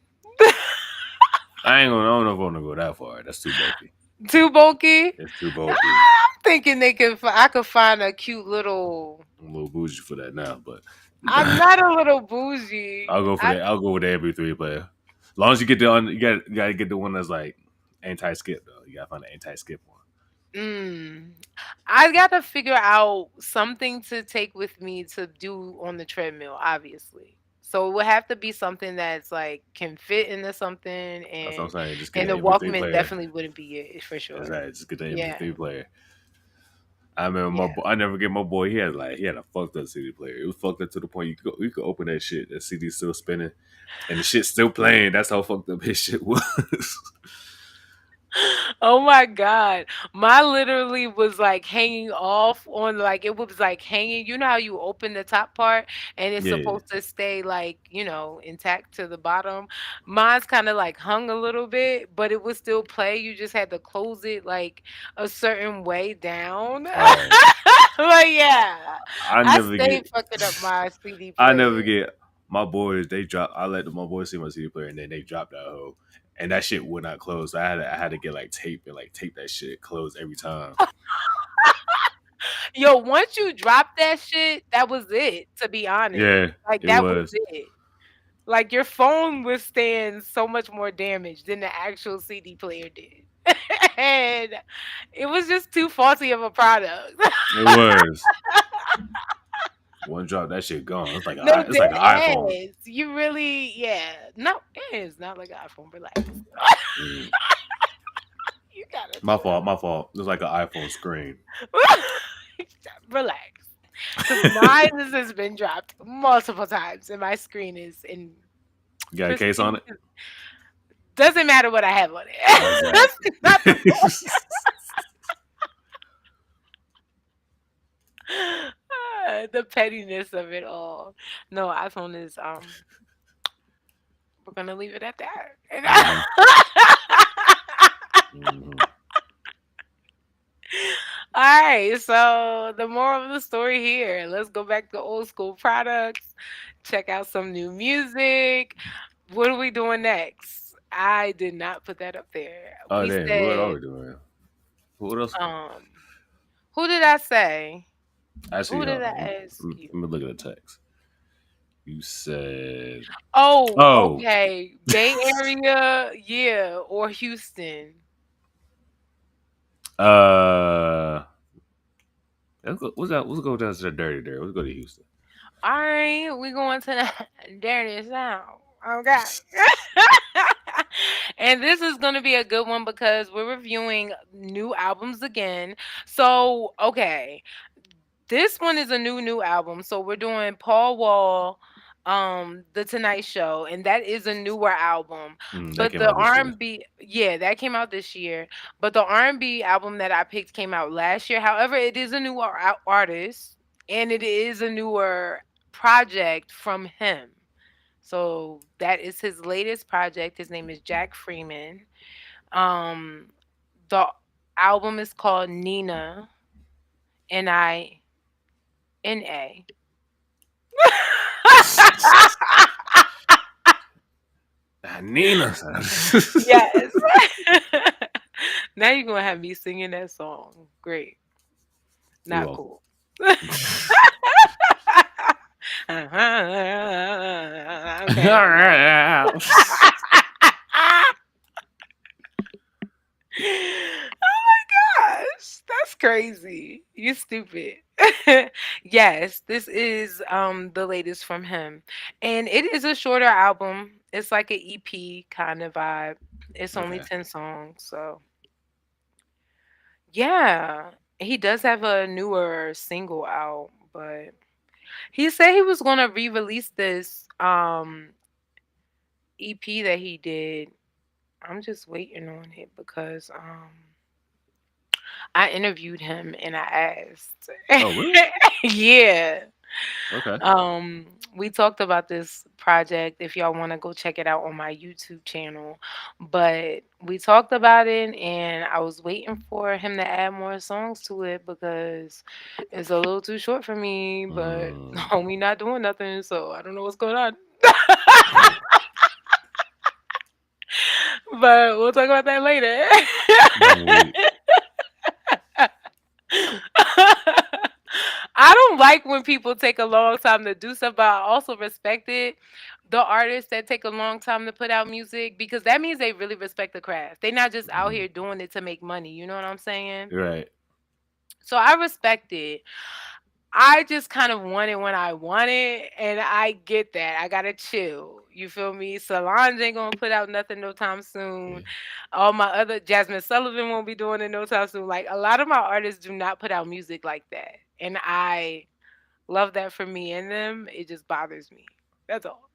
I don't know if I want to go that far. That's too bulky. Too bulky. It's too I'm bulky. thinking I could find a cute little. I'm a little bougie for that now, but I'm not a little bougie. I'll go for that. I'll go with the MP3 player. As long as you get the you gotta get the one that's like anti skip though. You gotta find the anti skip one. Mm, I gotta figure out something to take with me to do on the treadmill, obviously. So it would have to be something that's like can fit into something, That's what I'm saying. Just get and an the MP3 Walkman player. definitely wouldn't be it for That's sure. right. Just get the Yeah, MP3 player. I remember yeah. I never get my boy. He had a fucked up CD player. It was fucked up to the point you could open that shit. That CD still spinning, and the shit still playing. That's how fucked up his shit was. Oh my god. My literally was like hanging off on like it was like hanging. You know how you open the top part and it's Yeah. supposed to stay like, intact to the bottom. Mine's kind of like hung a little bit, but it would still play. You just had to close it like a certain way down. Right. But yeah, I I never stayed get. fucking up my CD I never player. get my boys. They drop. I let my boys see my CD player, and then they drop that hoe, and that shit would not close. So I had to get like tape and like tape that shit closed every time. Yo, once you drop that shit, that was it, to be honest. Yeah, Like it that was was. it. Like your phone withstands so much more damage than the actual CD player did. And it was just too faulty of a product. It was. One drop, that shit gone. No, It's like an dead iPhone. ass. You really, yeah. No, it is not like an iPhone. Relax. Mm. You gotta My chill. fault. My fault. It's like an iPhone screen. Relax. Because mine has been dropped multiple times and my screen is in You got a case on pristine. it? Doesn't matter what I have on Oh, it. That's exactly. not the point. The pettiness of it all. No, iPhone is we're gonna leave it at hmm that. hmm All right, so the moral of the story here, let's go back to old school products, check out some new music. What are we doing next? I did not put that up there. Oh, We damn. What are said, we doing? What else? um, who did I say? Actually, Who did hold I on. ask you? Let me look at the text. You said, Oh, oh, okay. Bay Area, yeah, or Houston. uh, let's go down to the dirty there. Let's go to Houston. All right, we going to the dirty sound. Okay. And this is going to be a good one because we're reviewing new albums again. So, okay. This one is a new album. So we're doing Paul Wall, The Tonight Show, and that is a newer album. That But came the out this year. R&B, yeah, that came out this year. But the R&B album that I picked came out last year. However, it is a newer artist, and it is a newer project from him. So that is his latest project. His name is Jack Freeman. Um, the album is called Nina, Nina. Nina. Yes. Now you're gonna have me singing that song. Great. You're Not welcome. cool. Okay. Oh my gosh, that's crazy. You stupid. Yes, this is the latest from him. And it is a shorter album. It's like an EP kind of vibe. It's only Okay. 10 songs, so yeah. He does have a newer single out, but he said he was gonna re-release this EP that he did. I'm just waiting on it because I interviewed him and I asked. Oh, really? Yeah. Okay. We talked about this project if y'all want to go check it out on my YouTube channel. But we talked about it and I was waiting for him to add more songs to it because it's a little too short for me, but Mm, homie not doing nothing, so I don't know what's going on. But we'll talk about that later. I'm weak. I don't like when people take a long time to do stuff, but I also respect it. The artists that take a long time to put out music because that means they really respect the craft. They're not just out Mhm. here doing it to make money. You know what I'm saying? Right. So I respect it. I just kind of want it when I want it, and I get that. I gotta chill. You feel me? Solange ain't gonna put out nothing no time soon. Yeah. All my other Jasmine Sullivan won't be doing it no time soon. Like a lot of my artists do not put out music like that, and I love that for me and them. It just bothers me. That's all.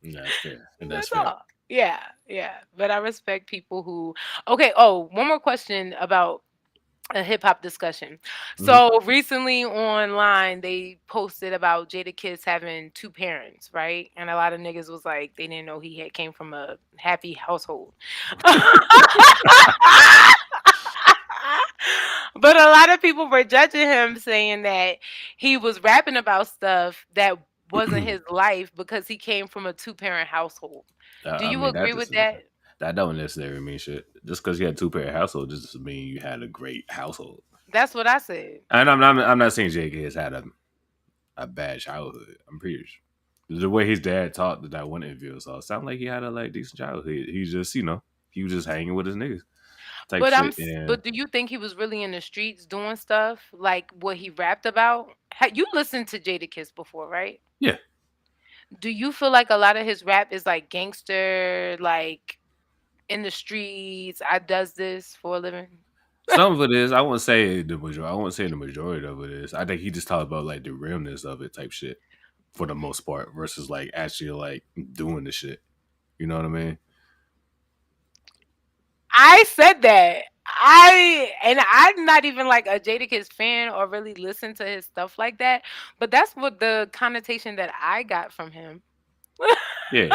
That's fair. And that's That's fair. all. Yeah, yeah. But I respect people who. Okay. Oh, one more question about a hip hop discussion. Hmm. So recently online they posted about Jada Kiss having two parents, right? And a lot of niggas was like they didn't know he had came from a happy household. But a lot of people were judging him saying that he was rapping about stuff that wasn't his life because he came from a two-parent household. Do I you mean, agree with that? that don't necessarily mean shit. Just because you had two parent household doesn't mean you had a great household. That's what I said. And I'm not saying Jake has had a bad childhood. I'm pretty sure. The way his dad talked to that one interview, so it sounded like he had a like decent childhood. He just, he was just hanging with his niggas type shit. And But do you think he was really in the streets doing stuff like what he rapped about? You listened to Jadakiss before, right? yeah, Do you feel like a lot of his rap is like gangster, like in the streets? I does this for a living. some of it is. I won't say the majority. I won't say the majority of it is. I think he just talked about like the realness of it type shit for the most part versus like actually like doing the shit. You know what I mean? I said that. I'm not even like a Jadakiss fan or really listen to his stuff like that, but that's what the connotation that I got from him. Yeah.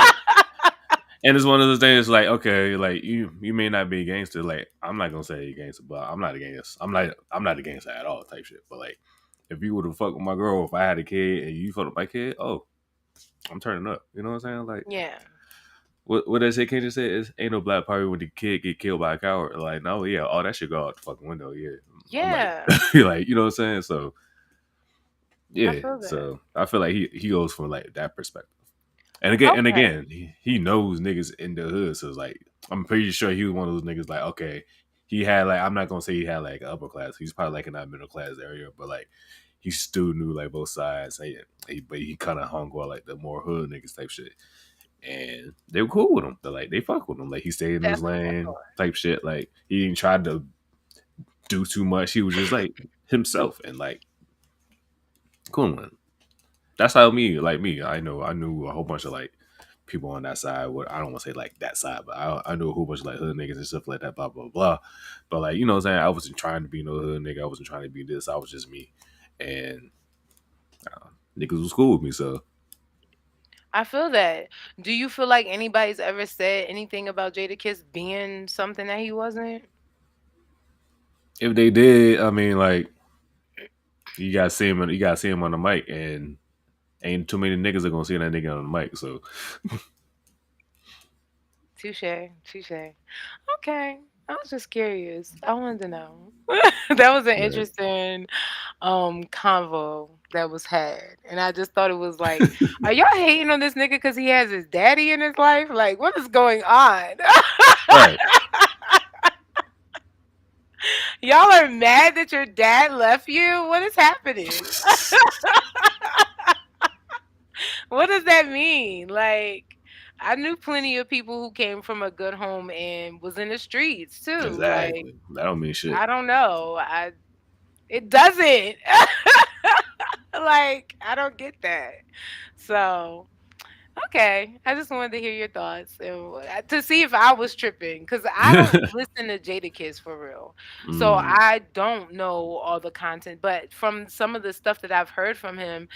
And it's one of those things like, okay, like you may not be a gangster, like I'm not gonna say you're a gangster, but I'm not a gangster. I'm not a gangster at all type shit. But like if you would have fucked with my girl, if I had a kid and you fucked with my kid, oh, I'm turning up. You know what I'm saying? Like Yeah. what they say Can't just say is ain't no black party when the kid get killed by a coward. Like, no, yeah, all that shit go out the fucking window, yeah. I'm like Yeah. like, you know what I'm saying? So I yeah. feel that. So I feel like he goes from like that perspective. And Okay. again, he knows niggas in the hood, so it's like I'm pretty sure he was one of those niggas. Like, okay, he had like I'm not gonna say he had like upper class. He's probably like in that middle class area, but like he still knew like both sides. But he kind of hung with like the more hood niggas type shit, and they were cool with him. They fuck with him. Like he stayed in his That's lane all. type shit. Like he didn't try to do too much. He was just like himself and like cool with him. That's how me. I knew a whole bunch of like people on that side. What I don't want to say like that side, but I knew a whole bunch of like hood niggas and stuff like that. Blah blah blah. But like you know what I'm saying, I wasn't trying to be no hood nigga. I wasn't trying to be this. I was just me, and niggas was cool with me. So I feel that. Do you feel like anybody's ever said anything about Jadakiss being something that he wasn't? if they did, I mean like you gotta see him. You gotta see him on the mic, and ain't too many niggas are gonna see that nigga on the mic. So Touche, touche. Okay. I was just curious. I wanted to know. That was an yeah. interesting convo that was had. And I just thought it was like, are y'all hating on this nigga because he has his daddy in his life? Like, what is going on? Right. Y'all are mad that your dad left you? What is happening? What does that mean? Like, I knew plenty of people who came from a good home and was in the streets too. Like, Exactly. That don't mean shit. I don't know. It doesn't. Like, I don't get that. So, okay. I just wanted to hear your thoughts and to see if I was tripping because I don't listen to Jadakiss for real. So Mm, I don't know all the content, but from some of the stuff that I've heard from him,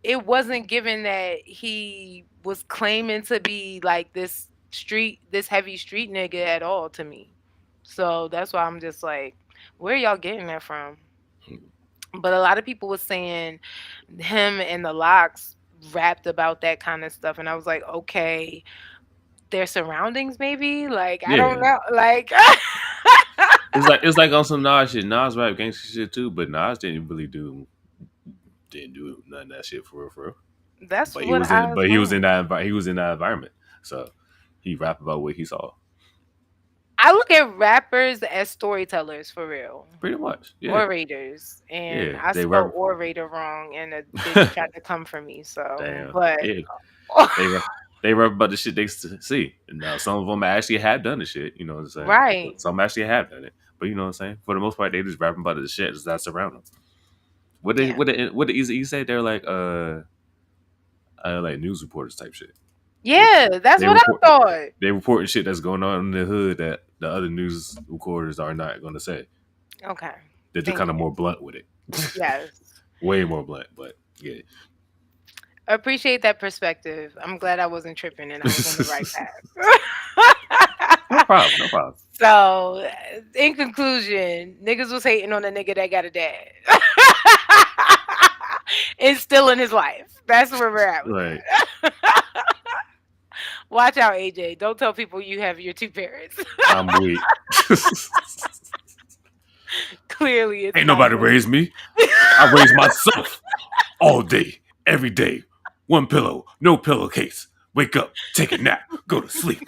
it wasn't given that he was claiming to be like this heavy street nigga at all to me. So that's why I'm just like, where y'all getting that from? But a lot of people was saying him and the Locks rapped about that kind of stuff, and I was like, okay, their surroundings maybe. Like I don't yeah. know. Like It's like on some Nas shit. Nas rap gangster shit too, but Nas didn't do none of that shit for real, for real. that's But what I he was in assume. he was in that environment. So he rap about what he saw. I look at rappers as storytellers for real. Pretty much. Yeah. Orators, and Yeah. I They spelled rap orator wrong, and a bitch tried to come for me. So, damn. but Yeah. They rap they rap about the shit they see. And now some of them actually have done the shit, you know what I'm saying? right, Some actually have done it. But you know what I'm saying? For the most part, they just rapping about the shit that's around them. yeah, What the Easy say? They're like news reporters type shit. They yeah, that's they what I report thought. they reporting shit that's going on in the hood that the other news recorders are not going to say. Okay, They're just thank kind of you. more blunt with it, Yes, way more blunt. But yeah, appreciate that perspective. I'm glad I wasn't tripping and I was on the right path. no problem, no problem. So, in conclusion, niggas was hating on a nigga that got a dad. It's still in his life. That's where we're at with Right, that. Watch out, AJ. Don't tell people you have your two parents. I'm weak. Clearly, it's Ain't not nobody working. raised me. I raised myself all day, every day. One pillow, no pillowcase. Wake up, take a nap, go to sleep.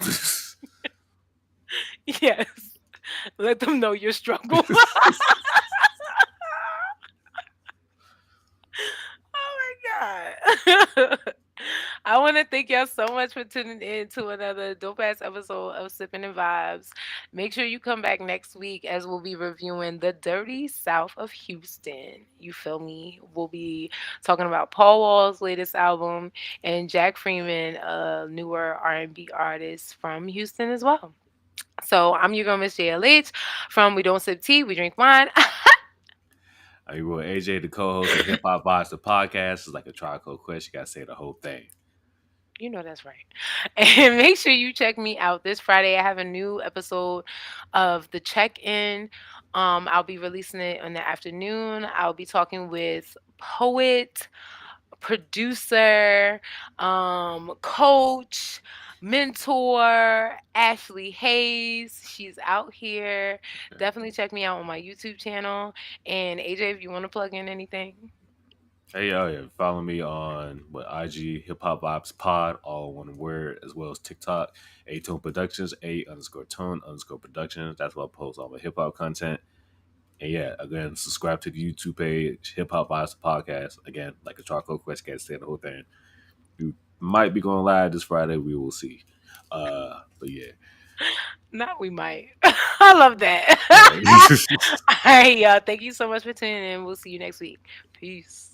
Yes. Let them know your struggle. Oh my god. I want to thank y'all so much for tuning in to another dope ass episode of Sippin' and Vibes. Make sure you come back next week as we'll be reviewing the Dirty South of Houston. You feel me? We'll be talking about Paul Wall's latest album and Jack Freeman, a newer R&B artist from Houston as well. So I'm your girl, Miss JLH from We Don't Sip Tea, We Drink Wine. I mean, well, AJ, the co-host of Hip Hop Vibes, the podcast, is like a trial quest. You gotta say the whole thing. You know that's right. And make sure you check me out this Friday. I have a new episode of the check-in. I'll be releasing it in the afternoon. I'll be talking with poet, producer, coach, mentor, Ashley Hayes. She's out here. Definitely check me out on my YouTube channel. And AJ, if you want to plug in anything, Hey, oh yeah, follow me on IG Hip Hop Vibes Pod, all one word, as well as TikTok, A Tone Productions, A underscore Tone underscore Productions. That's what I post all my hip hop content. And yeah, again, subscribe to the YouTube page, Hip Hop Vibes Podcast. Again, like a charcoal quest, can't say the whole thing. You might be going live this Friday. We will see. But yeah, not we might. I love that. all right. All right, y'all. Thank you so much for tuning in. We'll see you next week. Peace.